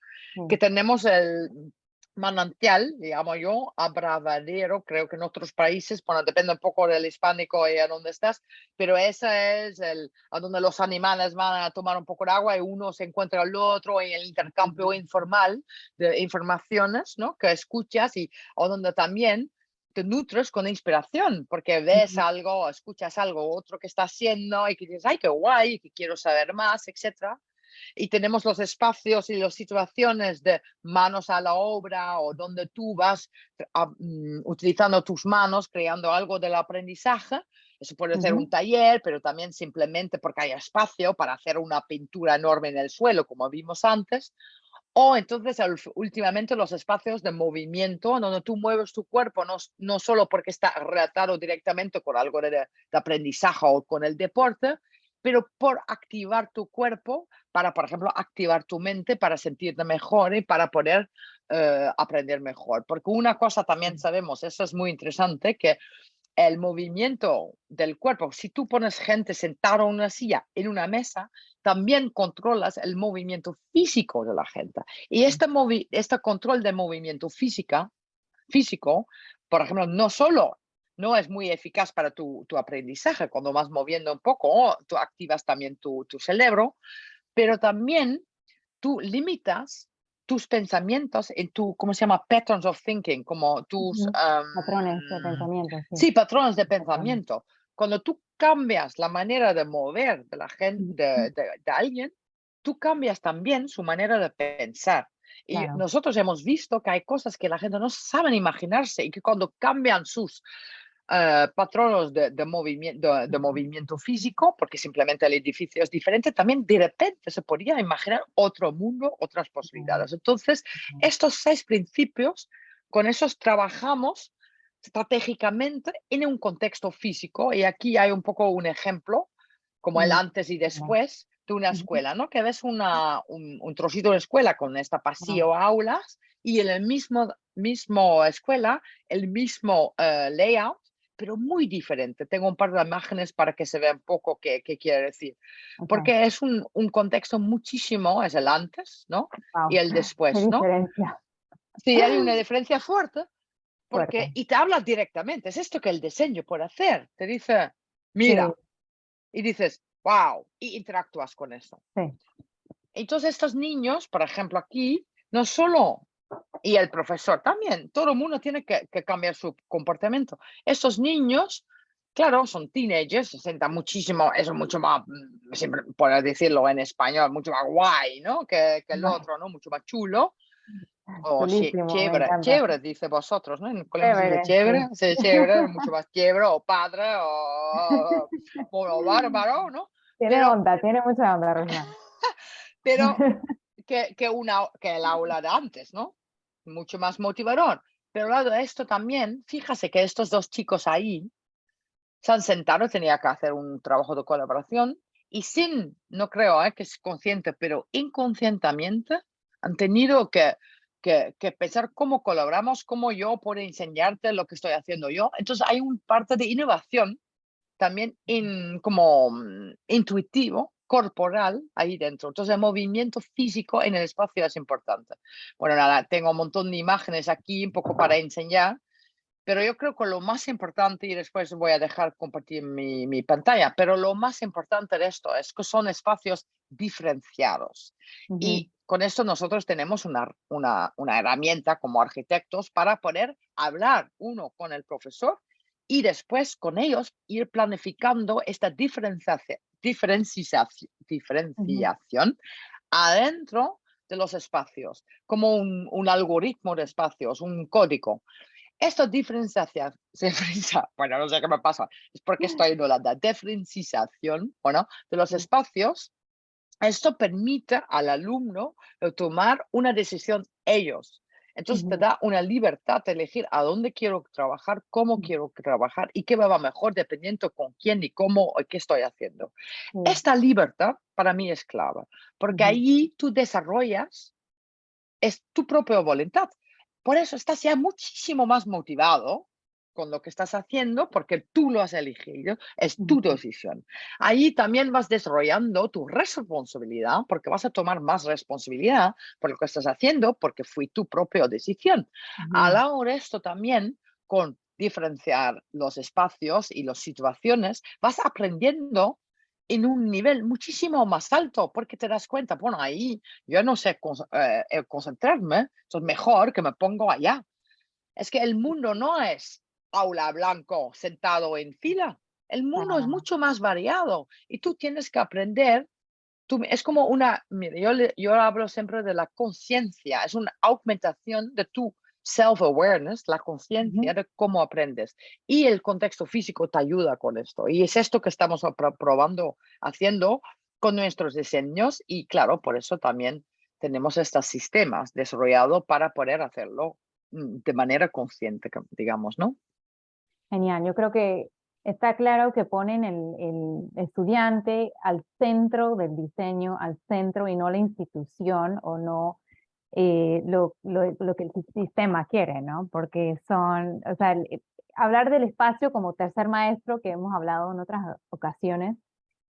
Speaker 2: que
Speaker 1: Sí.
Speaker 2: tenemos el manantial, llamo yo, abravadero, creo que en otros países, bueno, depende un poco del hispánico y a dónde estás, pero ese es a donde los animales van a tomar un poco de agua y uno se encuentra al otro en el intercambio informal de informaciones, ¿no? Que escuchas y o donde también te nutres con inspiración, porque ves
Speaker 1: Ujú.
Speaker 2: algo, escuchas algo, otro que está haciendo y que dices, ay, qué guay, que quiero saber más, etcétera. Y tenemos los espacios y las situaciones de manos a la obra o donde tú vas utilizando tus manos, creando algo del aprendizaje. Eso puede ser un
Speaker 1: Ujú.
Speaker 2: taller, pero también simplemente porque hay espacio para hacer una pintura enorme en el suelo, como vimos antes. O entonces últimamente los espacios de movimiento, donde tú mueves tu cuerpo, no solo porque está relatado directamente con algo de aprendizaje o con el deporte, pero por activar tu cuerpo para, por ejemplo, activar tu mente para sentirte mejor y para poder aprender mejor. Porque una cosa también sabemos, eso es muy interesante, que el movimiento del cuerpo. Si tú pones gente sentada en una silla, en una mesa, también controlas el movimiento físico de la gente. Y este control de movimiento físico, por ejemplo, no es muy eficaz para tu aprendizaje. Cuando vas moviendo un poco, tú activas también tu cerebro, pero también tú limitas tus pensamientos en ¿cómo se llama? Patterns of thinking, como tus,
Speaker 1: Patrones de pensamiento, sí.
Speaker 2: sí, patrones de
Speaker 1: Patrones.
Speaker 2: pensamiento. Cuando tú cambias la manera de mover de la gente, de alguien, tú cambias también su manera de pensar. Y
Speaker 1: Claro.
Speaker 2: nosotros hemos visto que hay cosas que la gente no sabe imaginarse y que cuando cambian sus patronos de movimiento físico, porque simplemente el edificio es diferente, también de repente se podría imaginar otro mundo, otras posibilidades. Entonces, estos 6 principios, con esos trabajamos estratégicamente en un contexto físico, y aquí hay un poco un ejemplo, como el antes y después de una escuela, ¿no? Que ves un trocito de escuela con esta pasillo aulas y en el mismo escuela, el mismo layout, pero muy diferente. Tengo un par de imágenes para que se vea un poco qué quiere decir. Porque es un contexto muchísimo, es el antes, ¿no? Y
Speaker 1: Wow.
Speaker 2: el
Speaker 1: Qué
Speaker 2: después, ¿no?
Speaker 1: diferencia.
Speaker 2: Sí, hay una diferencia fuerte,
Speaker 1: Fuerte.
Speaker 2: y te habla directamente. Es esto que el diseño puede hacer. Te dice,
Speaker 1: Sí,
Speaker 2: mira, y dices, wow, y interactúas con eso.
Speaker 1: sí.
Speaker 2: Entonces, estos niños, por ejemplo, aquí, no solo, y el profesor también, todo el mundo tiene que cambiar su comportamiento. Estos niños, claro, son teenagers, se sientan muchísimo, eso mucho más, siempre por decirlo en español, mucho más guay, ¿no? Que el otro, ¿no? Mucho más chulo. O
Speaker 1: Chulísimo, me
Speaker 2: chévere,
Speaker 1: encanta.
Speaker 2: chévere, dice vosotros, ¿no? En el colegio se dice
Speaker 1: Chévere,
Speaker 2: chévere,
Speaker 1: sí.
Speaker 2: sí, chévere, mucho más chévere, o padre, o bárbaro, ¿no?
Speaker 1: Tiene
Speaker 2: Pero,
Speaker 1: onda, tiene mucha onda, Rosana.
Speaker 2: pero que el aula de antes, ¿no? Mucho más motivador. Pero al lado de esto también, fíjase que estos 2 chicos ahí se han sentado, tenía que hacer un trabajo de colaboración y no creo que es consciente, pero inconscientemente han tenido que pensar cómo colaboramos, cómo yo puedo enseñarte lo que estoy haciendo yo. Entonces hay un parte de innovación también como intuitivo, corporal, ahí dentro. Entonces, el movimiento físico en el espacio es importante. Bueno, nada, tengo un montón de imágenes aquí, un poco para enseñar, pero yo creo que lo más importante, y después voy a dejar compartir mi pantalla, pero lo más importante de esto es que son espacios diferenciados.
Speaker 1: Ujú,
Speaker 2: Y con esto nosotros tenemos una herramienta como arquitectos para poder hablar uno con el profesor y después con ellos ir planificando esta
Speaker 1: ujú,
Speaker 2: diferenciación adentro de los espacios, como un algoritmo de espacios, un código. Esto bueno, no sé qué me pasa, es porque estoy en Holanda, diferenciación, bueno, de los
Speaker 1: sí,
Speaker 2: espacios. Esto permite al alumno tomar una decisión ellos. Entonces te
Speaker 1: ujú,
Speaker 2: da una libertad de elegir a dónde quiero trabajar, cómo quiero trabajar y qué me va mejor dependiendo con quién y cómo y qué estoy haciendo.
Speaker 1: sí,
Speaker 2: Esta libertad para mí es clave, porque
Speaker 1: ujú,
Speaker 2: allí tú desarrollas es tu propia voluntad. Por eso estás ya muchísimo más motivado con lo que estás haciendo porque tú lo has elegido, es tu
Speaker 1: ujú,
Speaker 2: decisión. Ahí también vas desarrollando tu responsabilidad porque vas a tomar más responsabilidad por lo que estás haciendo porque fue tu propia decisión. A
Speaker 1: ujú,
Speaker 2: la hora esto también con diferenciar los espacios y las situaciones, vas aprendiendo en un nivel muchísimo más alto porque te das cuenta, bueno, ahí yo no sé concentrarme, es mejor que me pongo allá. Es que el mundo no es aula blanco sentado en fila. El mundo es
Speaker 1: claro,
Speaker 2: mucho más variado y tú tienes que aprender. Es como mira, yo hablo siempre de la conciencia, es una aumentación de tu self-awareness, la conciencia
Speaker 1: ujú.
Speaker 2: de cómo aprendes. Y el contexto físico te ayuda con esto. Y es esto que estamos probando, haciendo con nuestros diseños. Y claro, por eso también tenemos estos sistemas desarrollados para poder hacerlo de manera consciente, digamos, ¿no?
Speaker 1: Genial, yo creo que está claro que ponen el estudiante al centro del diseño, al centro y no la institución o no lo que el sistema quiere, ¿no? Porque son, o sea, hablar del espacio como tercer maestro, que hemos hablado en otras ocasiones,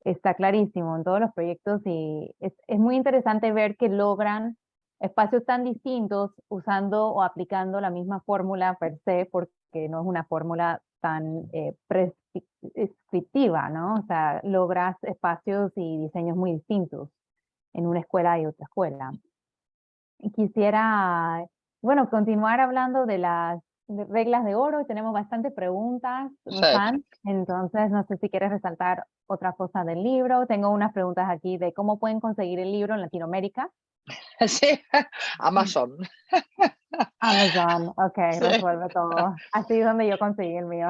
Speaker 1: está clarísimo en todos los proyectos y es muy interesante ver que logran espacios tan distintos usando o aplicando la misma fórmula per se, porque no es una fórmula tan prescriptiva, ¿no? O sea, logras espacios y diseños muy distintos en una escuela y otra escuela. Y quisiera, bueno, continuar hablando de las reglas de oro. Tenemos bastantes preguntas,
Speaker 2: Sí,
Speaker 1: Rosan. Entonces, no sé si quieres resaltar otra cosa del libro. Tengo unas preguntas aquí de cómo pueden conseguir el libro en Latinoamérica.
Speaker 2: sí,
Speaker 1: Mm.
Speaker 2: Amazon.
Speaker 1: Amazon, ok,
Speaker 2: Sí.
Speaker 1: resuelve todo. Así es donde yo conseguí el mío.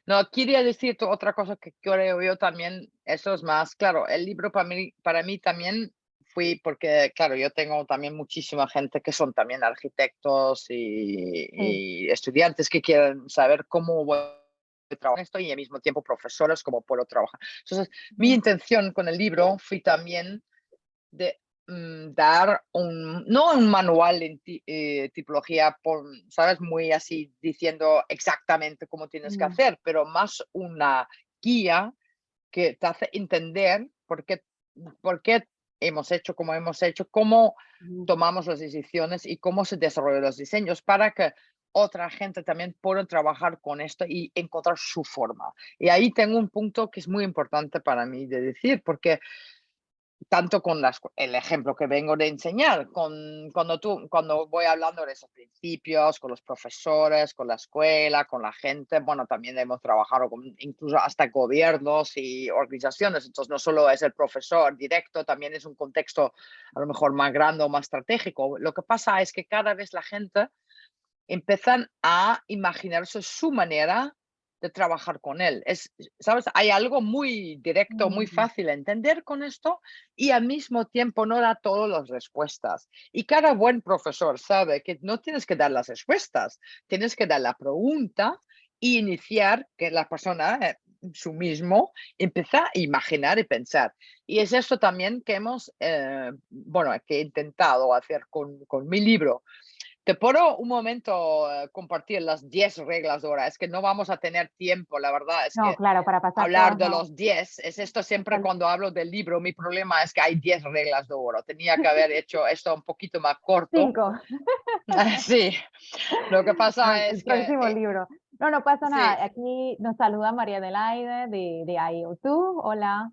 Speaker 2: No, quería decirte otra cosa que creo yo también, eso es más, claro, el libro para mí también fui, porque claro, yo tengo también muchísima gente que son también arquitectos
Speaker 1: Sí.
Speaker 2: y estudiantes que quieren saber cómo voy a trabajar esto y al mismo tiempo profesores, cómo puedo trabajar. Entonces, mi
Speaker 1: Ujú.
Speaker 2: intención con el libro fue también de dar no un manual en tipología, ¿sabes? Muy así diciendo exactamente cómo tienes que
Speaker 1: Mm,
Speaker 2: hacer, pero más una guía que te hace entender por qué hemos hecho como hemos hecho, cómo
Speaker 1: ujú.
Speaker 2: tomamos las decisiones y cómo se desarrollan los diseños para que otra gente también pueda trabajar con esto y encontrar su forma. Y ahí tengo un punto que es muy importante para mí de decir, porque tanto con el ejemplo que vengo de enseñar, cuando voy hablando de esos principios, con los profesores, con la escuela, con la gente, bueno, también hemos trabajado con incluso hasta gobiernos y organizaciones, entonces no solo es el profesor directo, también es un contexto a lo mejor más grande o más estratégico. Lo que pasa es que cada vez la gente empiezan a imaginarse su manera de trabajar con él. ¿Sabes? Hay algo muy directo, muy
Speaker 1: Mm,
Speaker 2: fácil de entender con esto y al mismo tiempo no da todas las respuestas. Y cada buen profesor sabe que no tienes que dar las respuestas, tienes que dar la pregunta y iniciar que la persona, su mismo, empieza a imaginar y pensar. Y es eso también que bueno, que he intentado hacer con mi libro. Te puedo un momento compartir las 10 reglas de oro. Es que no vamos a tener tiempo, la verdad. Es
Speaker 1: no,
Speaker 2: que
Speaker 1: claro, para pasar
Speaker 2: hablar
Speaker 1: todas
Speaker 2: de
Speaker 1: no.
Speaker 2: los 10 es esto siempre
Speaker 1: Hasta
Speaker 2: cuando hablo del libro. Mi problema es que hay 10 reglas de oro. Tenía que haber hecho esto un poquito más corto.
Speaker 1: 5.
Speaker 2: Sí, lo que pasa
Speaker 1: El
Speaker 2: es que
Speaker 1: próximo libro. No, no pasa
Speaker 2: sí,
Speaker 1: nada. Aquí nos saluda María Adelaide de IO2. Hola.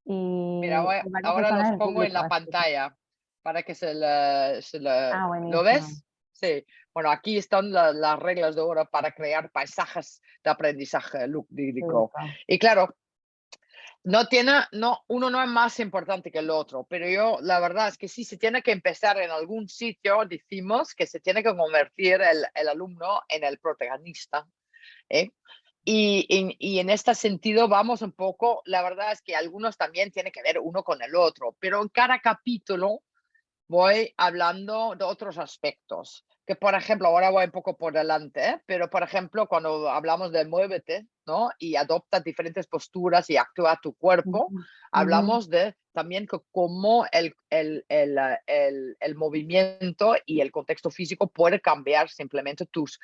Speaker 2: mira,
Speaker 1: Y varias
Speaker 2: ahora
Speaker 1: personas
Speaker 2: los
Speaker 1: del
Speaker 2: pongo en
Speaker 1: público.
Speaker 2: la
Speaker 1: Así que-
Speaker 2: pantalla para que
Speaker 1: Ah,
Speaker 2: ¿lo
Speaker 1: buenísimo.
Speaker 2: ves? Sí, bueno, aquí están las reglas de oro para crear paisajes de aprendizaje lúdico.
Speaker 1: Público.
Speaker 2: Y claro, uno no es más importante que el otro, pero yo la verdad es que si se tiene que empezar en algún sitio, decimos que se tiene que convertir el alumno en el protagonista. ¿Eh? Y en este sentido vamos un poco, la verdad es que algunos también tienen que ver uno con el otro, pero en cada capítulo voy hablando de otros aspectos. Que por ejemplo, ahora voy un poco por delante, ¿eh? Pero por ejemplo, cuando hablamos de muévete, ¿no? Y adopta diferentes posturas y actúa tu cuerpo,
Speaker 1: Ujú, ujú.
Speaker 2: hablamos de también que cómo el movimiento y el contexto físico puede cambiar simplemente tus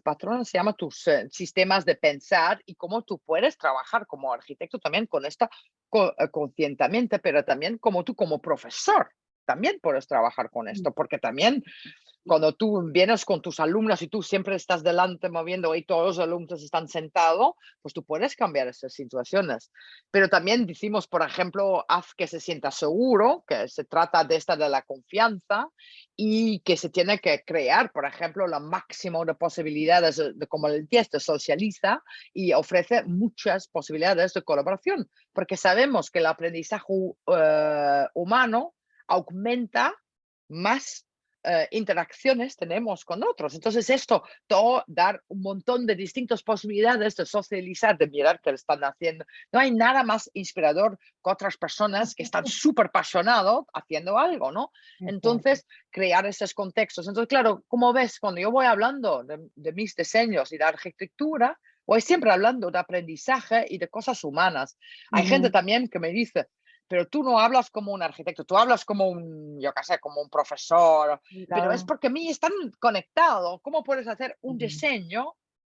Speaker 2: patrones, se llama tus sistemas de pensar y cómo tú puedes trabajar como arquitecto también con esta conscientemente, pero también como tú como profesor también puedes trabajar con esto, porque también cuando tú vienes con tus alumnos y tú siempre estás delante moviendo y todos los alumnos están sentados, pues tú puedes cambiar esas situaciones. Pero también decimos, por ejemplo, haz que se sienta seguro, que se trata de esta de la confianza y que se tiene que crear, por ejemplo, la máximo de posibilidades, como el test socializa y ofrece muchas posibilidades de colaboración, porque sabemos que el aprendizaje humano aumenta más interacciones tenemos con otros. Entonces, esto, todo, dar un montón de distintas posibilidades de socializar, de mirar qué están haciendo. No hay nada más inspirador que otras personas que están súper apasionados haciendo algo, ¿no?
Speaker 1: Es cierto.
Speaker 2: Entonces, crear esos contextos. Entonces, claro, como ves, cuando yo voy hablando de mis diseños y de arquitectura, voy siempre hablando de aprendizaje y de cosas humanas. Hay gente
Speaker 1: Ujú.
Speaker 2: también que me dice, pero tú no hablas como un arquitecto, tú hablas como un, yo qué sé, como un profesor, pero es
Speaker 1: Claro.
Speaker 2: porque a mí están conectados. ¿Cómo puedes hacer un
Speaker 1: Ujú.
Speaker 2: diseño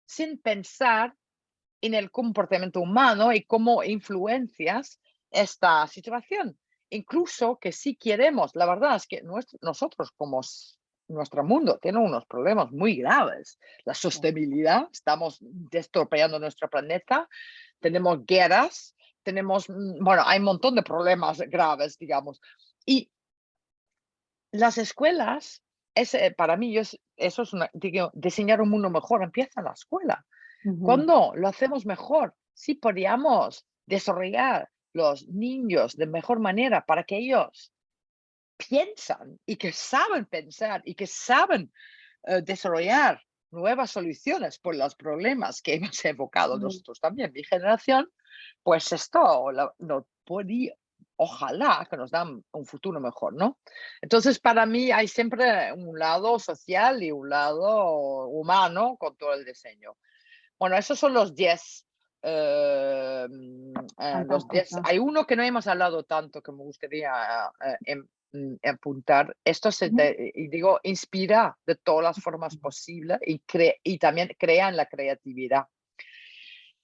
Speaker 2: sin pensar en el comportamiento humano y cómo influencias esta situación? Incluso que si queremos, la verdad es que nosotros como nuestro mundo tiene unos problemas muy graves. La
Speaker 1: Sí.
Speaker 2: sostenibilidad, estamos destropeando nuestro planeta, tenemos guerras, tenemos, bueno, hay un montón de problemas graves, digamos. Y las escuelas, para mí, eso es digo, diseñar un mundo mejor, empieza en la escuela.
Speaker 1: Ujú.
Speaker 2: ¿Cuándo lo hacemos mejor? Si podríamos desarrollar los niños de mejor manera para que ellos piensan y que saben pensar y que saben desarrollar nuevas soluciones por los problemas que hemos evocado
Speaker 1: Mm.
Speaker 2: nosotros también, mi generación, pues esto no podía, ojalá que nos dan un futuro mejor, ¿no? Entonces, para mí hay siempre un lado social y un lado humano con todo el diseño. Bueno, esos son los 10. Los 10.
Speaker 1: Fantástico.
Speaker 2: Hay uno que no hemos hablado tanto que me gustaría apuntar. Esto
Speaker 1: Ujú.
Speaker 2: y digo, inspira de todas las formas posibles y también crea en la creatividad.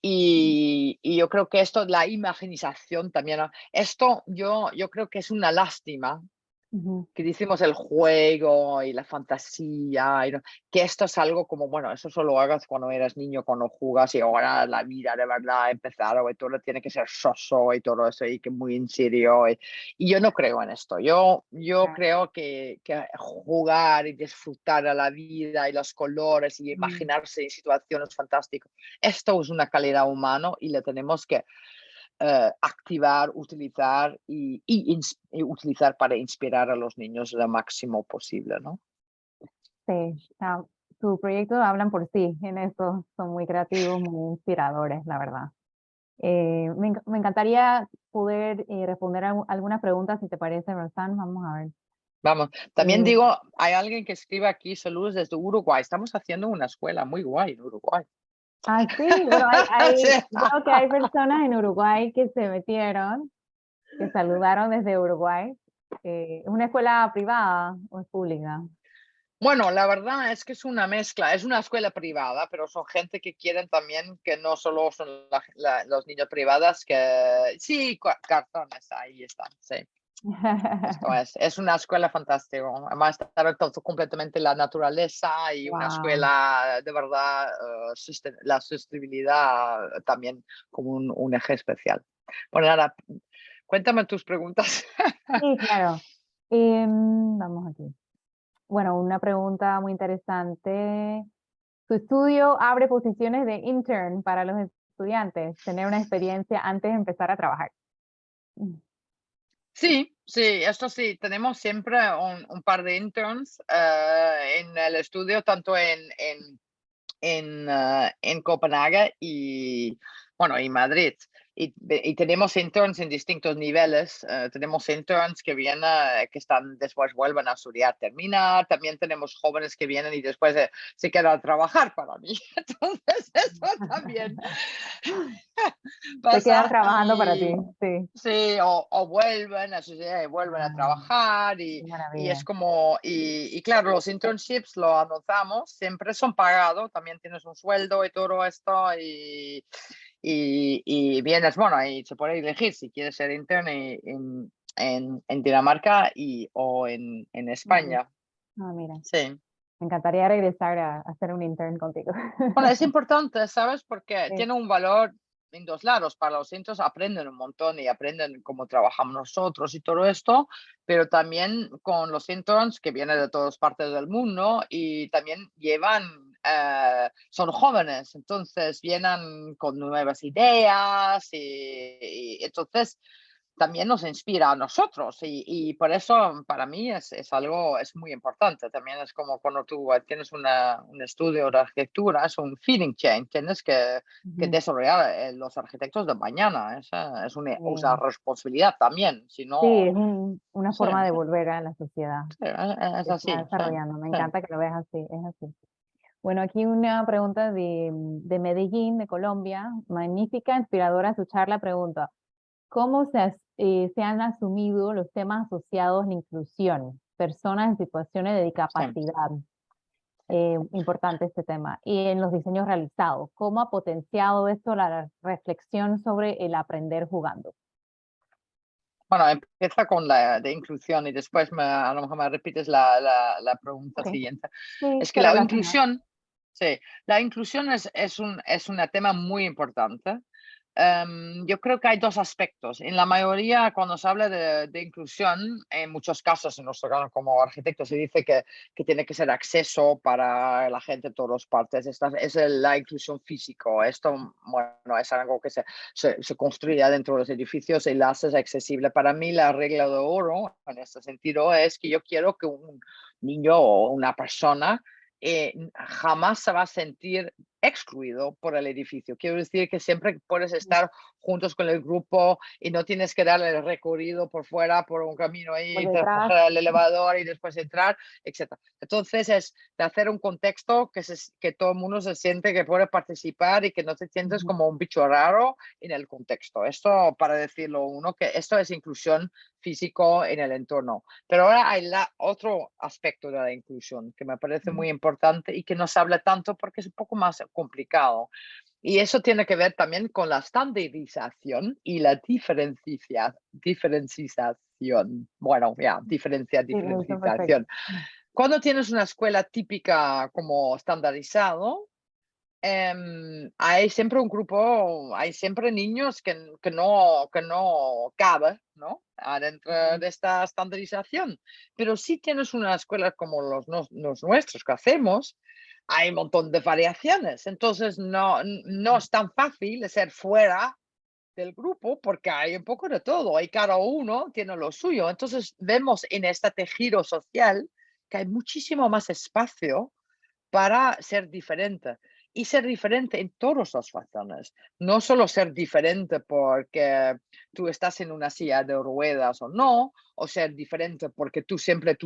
Speaker 2: Y yo creo que esto, la imaginación también, ¿no? Esto yo creo que es una lástima
Speaker 1: Ujú.
Speaker 2: que decimos el juego y la fantasía, que esto es algo como, bueno, eso solo hagas cuando eras niño, cuando jugas y ahora la vida de verdad empezar y todo tiene que ser soso y todo eso y que muy en serio. Y yo no creo en esto. Yo
Speaker 1: Claro.
Speaker 2: creo que jugar y disfrutar a la vida y los colores y
Speaker 1: Mm.
Speaker 2: imaginarse en situaciones fantásticas, esto es una calidad humana y le tenemos que activar, utilizar y utilizar para inspirar a los niños lo máximo posible, ¿no?
Speaker 1: Sí, tu proyecto hablan por sí en esto, son muy creativos, muy inspiradores, la verdad. Me encantaría poder responder algunas preguntas, si te parece, Roxanne. Vamos a ver.
Speaker 2: Vamos, también
Speaker 1: Eh,
Speaker 2: digo, hay alguien que escribe aquí, saludos desde Uruguay. Estamos haciendo una escuela muy guay en Uruguay.
Speaker 1: sí, bueno,
Speaker 2: Sí.
Speaker 1: veo que hay personas en Uruguay que se metieron, que saludaron desde Uruguay. ¿Es una escuela privada o es pública?
Speaker 2: Bueno, la verdad es que es una mezcla, es una escuela privada, pero son gente que quieren también que no solo son los niños privadas, que sí, cartones, ahí están, sí. Esto es una escuela fantástica. Además, está todo completamente en la naturaleza y una
Speaker 1: Wow.
Speaker 2: escuela de verdad, la sostenibilidad también como un eje especial. Bueno, nada, cuéntame tus preguntas.
Speaker 1: Sí, claro. Vamos aquí. Bueno, una pregunta muy interesante. ¿Tu estudio abre posiciones de intern para los estudiantes? Tener una experiencia antes de empezar a trabajar. Mm.
Speaker 2: Sí, sí, esto sí, tenemos siempre un par de interns en el estudio, tanto en Copenhague y, bueno, y Madrid. Y tenemos interns en distintos niveles. Tenemos interns que vienen, que están, después vuelven a estudiar, terminar. También tenemos jóvenes que vienen y después se quedan a trabajar para mí. Entonces, eso también
Speaker 1: Se quedan
Speaker 2: pasa.
Speaker 1: trabajando para ti,
Speaker 2: Y
Speaker 1: sí.
Speaker 2: sí, o vuelven a sociedad y vuelven a
Speaker 1: Ah,
Speaker 2: trabajar
Speaker 1: qué
Speaker 2: y es
Speaker 1: maravilla.
Speaker 2: como, y claro, los internships lo anotamos, siempre son pagados, también tienes un sueldo y todo esto y vienes, bueno, y se puede elegir si quieres ser intern en Dinamarca o en
Speaker 1: Ujú.
Speaker 2: España.
Speaker 1: Mira,
Speaker 2: Sí.
Speaker 1: me encantaría regresar a hacer un intern contigo.
Speaker 2: Bueno, es importante, ¿sabes? Porque
Speaker 1: Sí.
Speaker 2: tiene un valor en dos lados. Para los centros aprenden un montón y aprenden cómo trabajamos nosotros y todo esto, pero también con los interns que vienen de todas partes del mundo y también son jóvenes, entonces vienen con nuevas ideas y entonces también nos inspira a nosotros y por eso para mí es algo, es muy importante. También es como cuando tú tienes un estudio de arquitectura, es un feeding chain, tienes que
Speaker 1: Ujú.
Speaker 2: desarrollar los arquitectos de mañana. Una
Speaker 1: Sí.
Speaker 2: responsabilidad también, si
Speaker 1: Sí,
Speaker 2: no,
Speaker 1: es una
Speaker 2: sí,
Speaker 1: forma de volver a la sociedad.
Speaker 2: sí, es
Speaker 1: Se está
Speaker 2: así, sí,
Speaker 1: desarrollando. Me
Speaker 2: sí.
Speaker 1: encanta que lo veas así, es así. Bueno, aquí una pregunta de Medellín, de Colombia. Magnífica, inspiradora su charla. Pregunta, ¿cómo se se han asumido los temas asociados a la inclusión, personas en situaciones de
Speaker 2: Sí.
Speaker 1: discapacidad. Importante este tema. Y en los diseños realizados, ¿cómo ha potenciado esto la reflexión sobre el aprender jugando?
Speaker 2: Bueno, empieza con la de inclusión y después a lo mejor me repites la pregunta
Speaker 1: Ok,
Speaker 2: siguiente.
Speaker 1: sí,
Speaker 2: Es que
Speaker 1: se
Speaker 2: la
Speaker 1: relaciona.
Speaker 2: inclusión, sí, la inclusión es un tema muy importante. Yo creo que hay dos aspectos. En la mayoría, cuando se habla de inclusión, en muchos casos, en nuestro caso como arquitecto, se dice que tiene que ser acceso para la gente de todas partes. Esta es la inclusión físico. Esto, bueno, es algo que se construye dentro de los edificios y la haces accesible. Para mí, la regla de oro en este sentido es que yo quiero que un niño o una persona jamás se va a sentir excluido por el edificio. Quiero decir que siempre puedes estar juntos con el grupo y no tienes que darle el recorrido por fuera, por un camino
Speaker 1: Por
Speaker 2: ahí,
Speaker 1: detrás.
Speaker 2: coger el elevador y después entrar, etcétera. Entonces es de hacer un contexto que todo el mundo se siente que puede participar y que no te sientes
Speaker 1: Ujú,
Speaker 2: como un bicho raro en el contexto. Esto para decirlo uno, que esto es inclusión físico en el entorno. Pero ahora hay otro aspecto de la inclusión que me parece
Speaker 1: ujú,
Speaker 2: muy importante y que no se habla tanto porque es un poco más complicado. Y eso tiene que ver también con la estandarización y la diferenciación. Bueno, ya,
Speaker 1: sí, lo hizo perfecto.
Speaker 2: diferenciación. Cuando tienes una escuela típica como estandarizado, hay siempre un grupo, hay siempre niños que no cabe, ¿no? Adentro
Speaker 1: Ujú,
Speaker 2: de esta estandarización. Pero si tienes una escuela como los nuestros que hacemos, hay un montón de variaciones. Entonces no es tan fácil ser fuera del grupo porque hay un poco de todo y cada uno tiene lo suyo. Entonces vemos en este tejido social que hay muchísimo más espacio para ser diferente. Y ser diferente en todas las razones. No solo ser diferente porque tú estás en una silla de ruedas o no, o ser diferente porque tú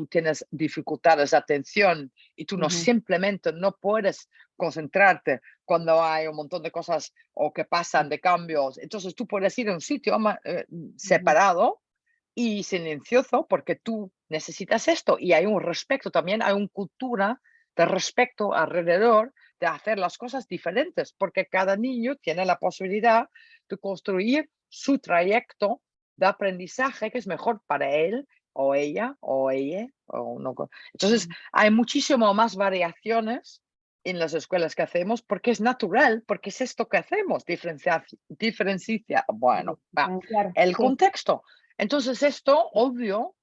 Speaker 2: tienes dificultades de atención y tú no
Speaker 1: ujú,
Speaker 2: simplemente no puedes concentrarte cuando hay un montón de cosas o que pasan de cambios. Entonces tú puedes ir a un sitio
Speaker 1: ujú,
Speaker 2: separado y silencioso porque tú necesitas esto y hay un respeto también, hay una cultura de respeto alrededor de hacer las cosas diferentes, porque cada niño tiene la posibilidad de construir su trayecto de aprendizaje que es mejor para él o ella. O no. Entonces,
Speaker 1: ujú.
Speaker 2: hay muchísimo más variaciones en las escuelas que hacemos porque es natural, porque es esto que hacemos, bueno,
Speaker 1: Diferenciar,
Speaker 2: el
Speaker 1: sí.
Speaker 2: contexto. Entonces, esto, obvio,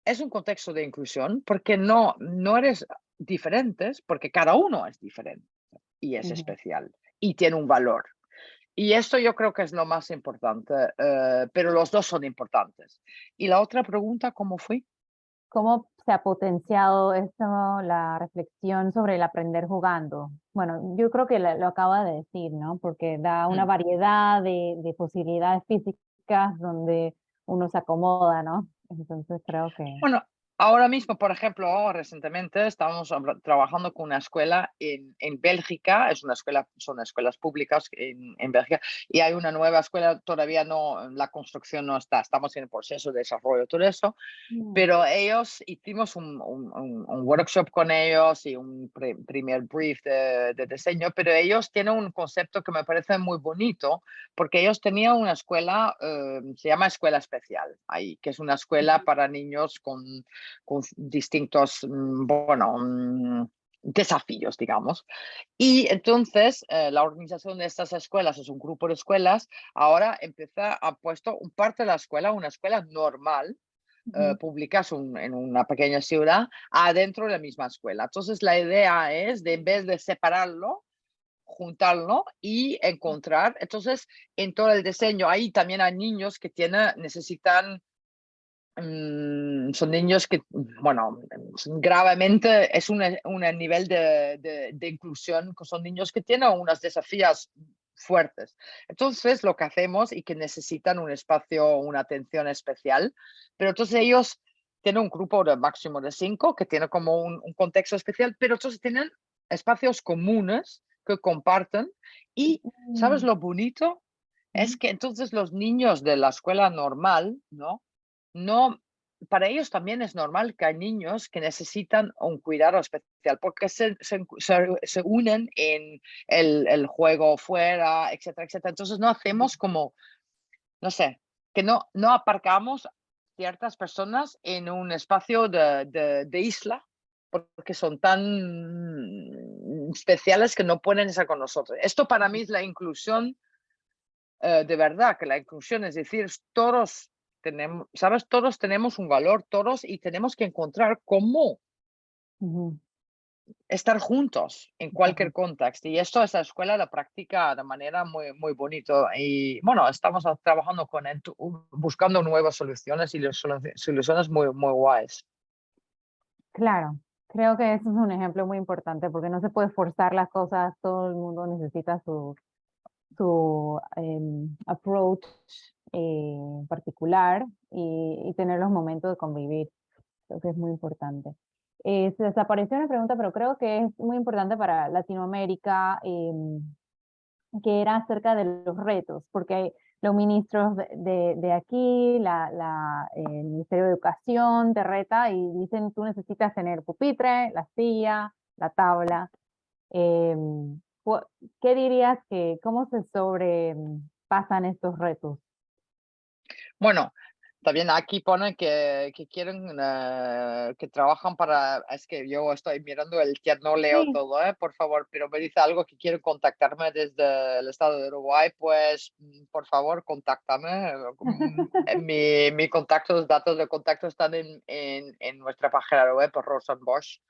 Speaker 2: es un contexto de inclusión porque no eres diferentes, porque cada uno es diferente y es
Speaker 1: Ujú.
Speaker 2: especial y tiene un valor. Y esto yo creo que es lo más importante, pero los dos son importantes. Y la otra pregunta, ¿cómo fue?
Speaker 1: ¿Cómo se ha potenciado esto, la reflexión sobre el aprender jugando? Bueno, yo creo que lo acaba de decir, ¿no? Porque da una
Speaker 2: Mm.
Speaker 1: variedad de posibilidades físicas donde uno se acomoda, ¿no? Entonces creo que...
Speaker 2: Bueno, ahora mismo, por ejemplo, recientemente estamos trabajando con una escuela en Bélgica, son escuelas públicas en Bélgica, y hay una nueva escuela, todavía no, la construcción no está, estamos en el proceso de desarrollo, todo eso,
Speaker 1: Mm,
Speaker 2: pero ellos hicimos un workshop con ellos y un primer brief de diseño, pero ellos tienen un concepto que me parece muy bonito, porque ellos tenían una escuela, se llama Escuela Especial, ahí, que es una escuela
Speaker 1: ujú,
Speaker 2: para niños con distintos, bueno, desafíos, digamos. Y entonces la organización de estas escuelas es un grupo de escuelas. Ahora ha puesto un parte de la escuela, una escuela normal,
Speaker 1: ujú,
Speaker 2: públicas en una pequeña ciudad adentro de la misma escuela. Entonces, la idea es de en vez de separarlo, juntarlo y encontrar. Entonces, en todo el diseño, ahí también hay niños que necesitan, son niños que, bueno, gravemente es un nivel de inclusión, que son niños que tienen unos desafíos fuertes. Entonces, lo que hacemos y que necesitan un espacio, una atención especial, pero entonces ellos tienen un grupo de máximo de 5 que tiene como un contexto especial, pero entonces tienen espacios comunes que comparten y, ¿sabes
Speaker 1: mm,
Speaker 2: lo bonito? es que entonces los niños de la escuela normal, ¿no? No, para ellos también es normal que hay niños que necesitan un cuidado especial porque se unen en el juego fuera, etcétera, etcétera. Entonces no hacemos como, no sé, que no aparcamos ciertas personas en un espacio de isla porque son tan especiales que no pueden estar con nosotros. Esto para mí es la inclusión de verdad, que la inclusión es decir, todos tenemos, ¿sabes? Todos tenemos un valor, todos, y tenemos que encontrar cómo
Speaker 1: Ujú.
Speaker 2: estar juntos en cualquier contexto. Y esto esa escuela la practica de manera muy, muy bonito. Y bueno, estamos trabajando con él, buscando nuevas soluciones y soluciones muy, muy guays.
Speaker 1: Claro, creo que eso es un ejemplo muy importante porque no se puede forzar las cosas, todo el mundo necesita su approach particular y tener los momentos de convivir. Creo que es muy importante. Se desapareció una pregunta, pero creo que es muy importante para Latinoamérica, que era acerca de los retos, porque los ministros de aquí, el Ministerio de Educación te reta y dicen tú necesitas tener pupitre, la silla, la tabla. em, ¿Qué dirías que, cómo se sobrepasan estos retos?
Speaker 2: Bueno, también aquí pone que quieren, que trabajan para, es que yo estoy mirando el chat, no leo
Speaker 1: Sí,
Speaker 2: todo, por favor, pero me dice algo que quieren contactarme desde el estado de Uruguay, pues por favor, contáctame. Mi contacto, los datos de contacto están en nuestra página web, rosenbosch.com,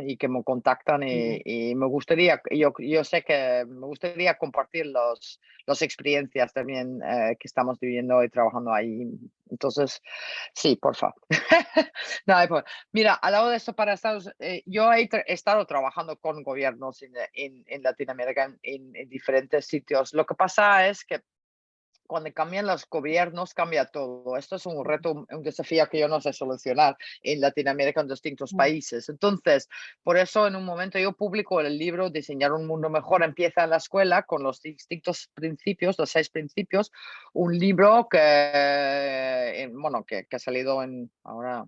Speaker 2: y que me contactan
Speaker 1: ya.
Speaker 2: y me gustaría, yo sé que me gustaría compartir las experiencias también que estamos viviendo y trabajando ahí. Entonces, sí, por favor. No, mira, al lado de esto, para Estados, yo he estado trabajando con gobiernos en Latinoamérica, en diferentes sitios. Lo que pasa es que cuando cambian los gobiernos, cambia todo. Esto es un reto, un desafío que yo no sé solucionar en Latinoamérica, en distintos
Speaker 1: Mm,
Speaker 2: países. Entonces, por eso en un momento yo publico el libro Diseñar un mundo mejor, empieza en la escuela con los distintos principios, los 6 principios, un libro que, bueno, que ha salido en ahora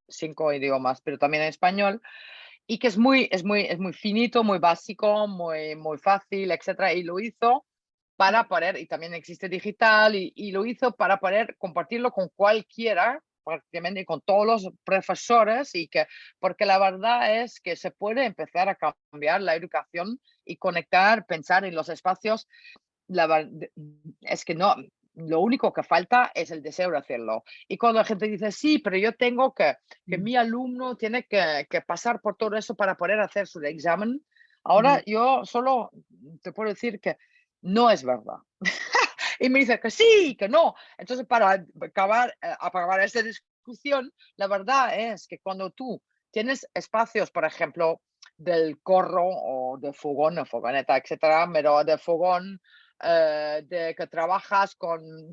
Speaker 2: 5 idiomas, pero también en español, y que es muy finito, muy básico, muy fácil, etcétera, y lo hizo para poder, y también existe digital, y lo hizo para poder compartirlo con cualquiera, prácticamente con todos los profesores, porque la verdad es que se puede empezar a cambiar la educación y conectar, pensar en los espacios. Es que no, lo único que falta es el deseo de hacerlo. Y cuando la gente dice, sí, pero yo tengo que
Speaker 1: mm,
Speaker 2: mi alumno tiene que pasar por todo eso para poder hacer su examen, ahora
Speaker 1: ujú.
Speaker 2: yo solo te puedo decir que no es verdad. Y me dice que sí, que no. Entonces, para acabar esta discusión, la verdad es que cuando tú tienes espacios, por ejemplo, del corro o de fogón o fogoneta, etcétera, pero de fogón, de que trabajas con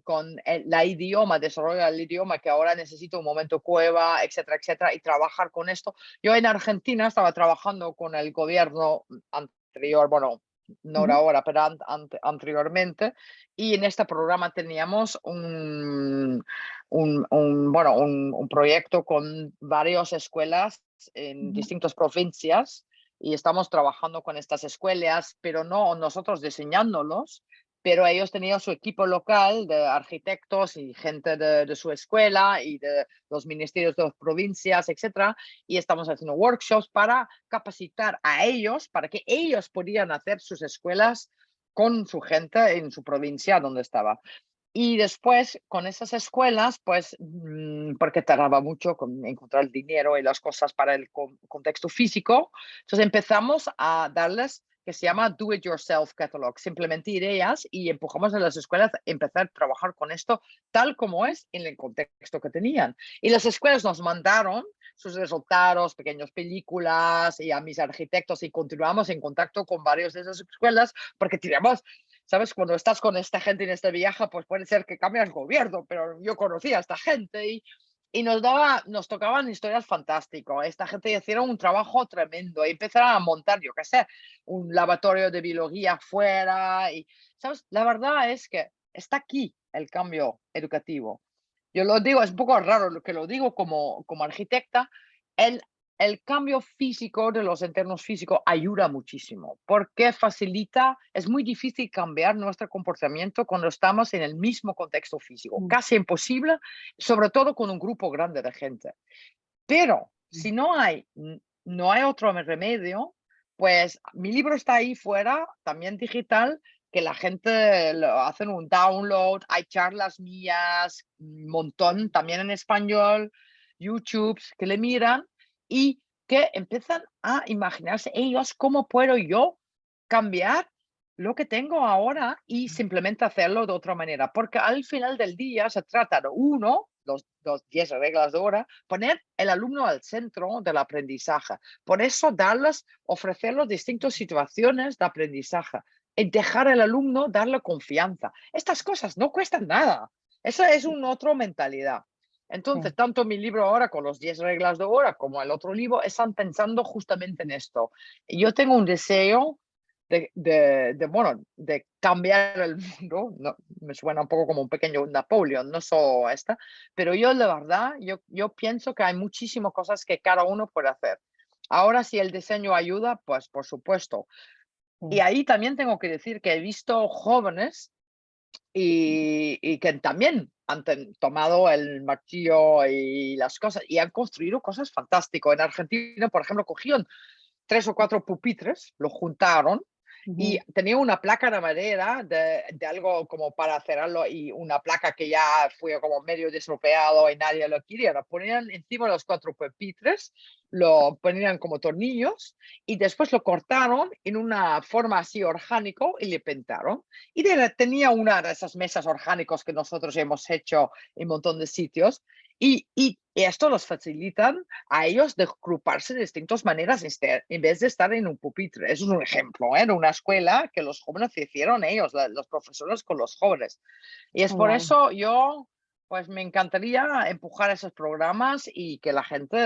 Speaker 2: la idioma, desarrolla el idioma, que ahora necesito un momento cueva, etcétera, etcétera, y trabajar con esto. Yo en Argentina estaba trabajando con el gobierno anterior, bueno, no
Speaker 1: Ujú,
Speaker 2: ahora, pero anteriormente, y en este programa teníamos bueno, un proyecto con varias escuelas en
Speaker 1: ujú,
Speaker 2: distintas provincias y estamos trabajando con estas escuelas, pero no nosotros diseñándolos, pero ellos tenían su equipo local de arquitectos y gente de su escuela y de los ministerios de las provincias, etcétera, y estamos haciendo workshops para capacitar a ellos, para que ellos pudieran hacer sus escuelas con su gente en su provincia donde estaba. Y después, con esas escuelas, pues, porque tardaba mucho con encontrar el dinero y las cosas para el contexto físico, entonces empezamos a darles que se llama Do It Yourself Catalog, simplemente ideas y empujamos a las escuelas a empezar a trabajar con esto tal como es en el contexto que tenían. Y las escuelas nos mandaron sus resultados, pequeñas películas y a mis arquitectos y continuamos en contacto con varias de esas escuelas porque tiramos. ¿Sabes? Cuando estás con esta gente en este viaje, pues puede ser que cambias gobierno, pero yo conocí a esta gente y nos tocaban historias fantásticas. Esta gente hicieron un trabajo tremendo y empezaron a montar, yo qué sé, un laboratorio de biología afuera. Y, ¿sabes? La verdad es que está aquí el cambio educativo. Yo lo digo, es un poco raro lo que lo digo como arquitecta, el, el cambio físico de los entornos físicos ayuda muchísimo, porque facilita, es muy difícil cambiar nuestro comportamiento cuando estamos en el mismo contexto físico,
Speaker 1: Mm,
Speaker 2: casi imposible, sobre todo con un grupo grande de gente. Pero
Speaker 1: mm,
Speaker 2: si no hay otro remedio, pues mi libro está ahí fuera, también digital, que la gente lo hacen un download, hay charlas mías, un montón, también en español, YouTube, que le miran y que empiezan a imaginarse ellos cómo puedo yo cambiar lo que tengo ahora y simplemente hacerlo de otra manera. Porque al final del día se trata de uno, los 10 reglas de hora, poner el alumno al centro del aprendizaje. Por eso ofrecerles distintas situaciones de aprendizaje y dejar al alumno darle confianza. Estas cosas no cuestan nada. Eso es una otra mentalidad.
Speaker 1: sí.
Speaker 2: Entonces, tanto mi libro ahora con los 10 reglas de hora como el otro libro están pensando justamente en esto. Y yo tengo un deseo bueno, de cambiar el mundo. No, me suena un poco como un pequeño Napoleón, no solo esta, pero yo de verdad, yo pienso que hay muchísimas cosas que cada uno puede hacer. Ahora, si el diseño ayuda, pues por supuesto. Y
Speaker 1: Sí.
Speaker 2: ahí también tengo que decir que he visto jóvenes y que también han tomado el martillo y las cosas y han construido cosas fantásticas. En Argentina, por ejemplo, cogieron 3 o 4 pupitres, lo juntaron y
Speaker 1: Ujú,
Speaker 2: tenía una placa de madera de algo como para cerrarlo y una placa que ya fue como medio destropeado y nadie lo quería. Lo ponían encima de los 4 pupitres, lo ponían como tornillos y después lo cortaron en una forma así orgánico y le pintaron. Y tenía una de esas mesas orgánicos que nosotros hemos hecho en un montón de sitios y esto los facilitan a ellos de agruparse de distintas maneras en vez de estar en un pupitre. Eso es un ejemplo, ¿eh? De una escuela que los jóvenes hicieron ellos, los profesores con los jóvenes. Y es por
Speaker 1: genial.
Speaker 2: eso yo, pues me encantaría empujar esos programas y que la gente,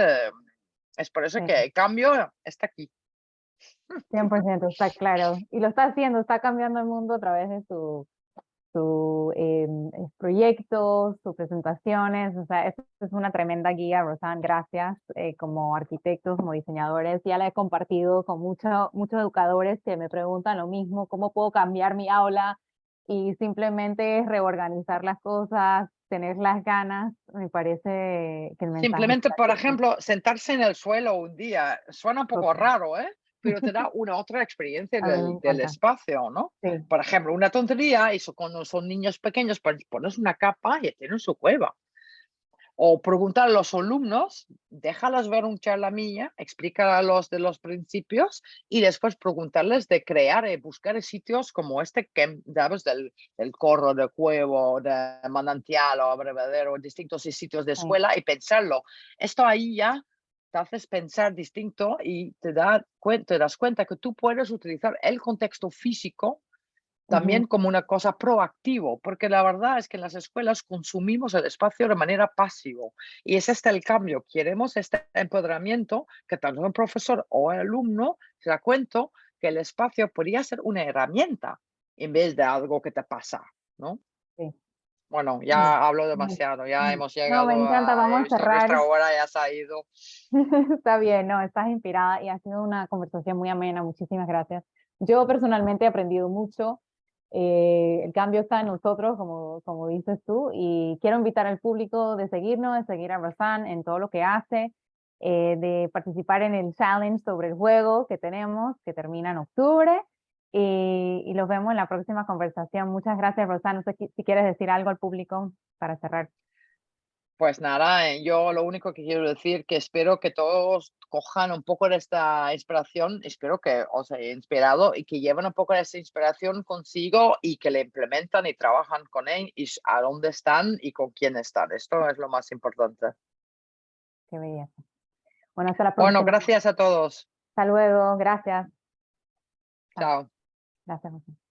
Speaker 2: es por eso que
Speaker 1: Sí.
Speaker 2: el cambio está aquí.
Speaker 1: 100% está claro. Y lo está haciendo, está cambiando el mundo a través de sus proyectos, sus presentaciones. O sea, esto es una tremenda guía, Rosanne. Gracias. Como arquitectos, como diseñadores, ya la he compartido con muchos educadores que me preguntan lo mismo, ¿cómo puedo cambiar mi aula? Y simplemente es reorganizar las cosas, tener las ganas. Me parece que el mensaje
Speaker 2: Simplemente,
Speaker 1: está
Speaker 2: por
Speaker 1: claro.
Speaker 2: ejemplo, sentarse en el suelo un día suena un poco
Speaker 1: Total.
Speaker 2: raro, ¿eh? Pero te da una otra experiencia
Speaker 1: A mí me
Speaker 2: del
Speaker 1: encanta.
Speaker 2: espacio, ¿no?
Speaker 1: Sí.
Speaker 2: Por ejemplo, una tontería, eso cuando son niños pequeños, pues pones una capa y tienen su cueva. O preguntar a los alumnos, déjalos ver un charla mía, explícalos de los principios y después preguntarles de crear y buscar sitios como este que, ¿sabes? Del corro, de cuevo, de manantial o abrevadero, distintos sitios de
Speaker 1: Sí.
Speaker 2: escuela y pensarlo. Esto ahí ya te haces pensar distinto y te das cuenta que tú puedes utilizar el contexto físico
Speaker 1: Ujú,
Speaker 2: también como una cosa proactivo, porque la verdad es que en las escuelas consumimos el espacio de manera pasiva y es este el cambio. Queremos este empoderamiento que tanto el profesor o el alumno se da cuenta que el espacio podría ser una herramienta en vez de algo que te pasa, ¿no?
Speaker 1: sí.
Speaker 2: Bueno,
Speaker 1: Bien.
Speaker 2: ya hablo
Speaker 1: Bueno,
Speaker 2: demasiado, ya hemos
Speaker 1: no, me
Speaker 2: llegado
Speaker 1: encanta.
Speaker 2: a
Speaker 1: Vamos a
Speaker 2: esto,
Speaker 1: cerrar.
Speaker 2: nuestra hora ya se ha ido.
Speaker 1: Está bien, no, estás inspirada y ha sido una conversación muy amena. Muchísimas gracias. Yo personalmente he aprendido mucho. El cambio está en nosotros, como dices tú, y quiero invitar al público de seguirnos, de seguir a Rosanne en todo lo que hace, de participar en el challenge sobre el juego que tenemos, que termina en octubre, y los vemos en la próxima conversación. Muchas gracias, Rosanne. No sé si quieres decir algo al público para cerrar.
Speaker 2: Pues nada, yo lo único que quiero decir que espero que todos cojan un poco de esta inspiración, espero que os haya inspirado y que lleven un poco de esta inspiración consigo y que le implementan y trabajan con él y a dónde están y con quién están. Esto es lo más importante.
Speaker 1: Qué belleza. Bueno, hasta la
Speaker 2: Bueno,
Speaker 1: próxima.
Speaker 2: gracias a todos.
Speaker 1: Hasta luego. Gracias. Chao.
Speaker 2: Chao.
Speaker 1: Gracias, José.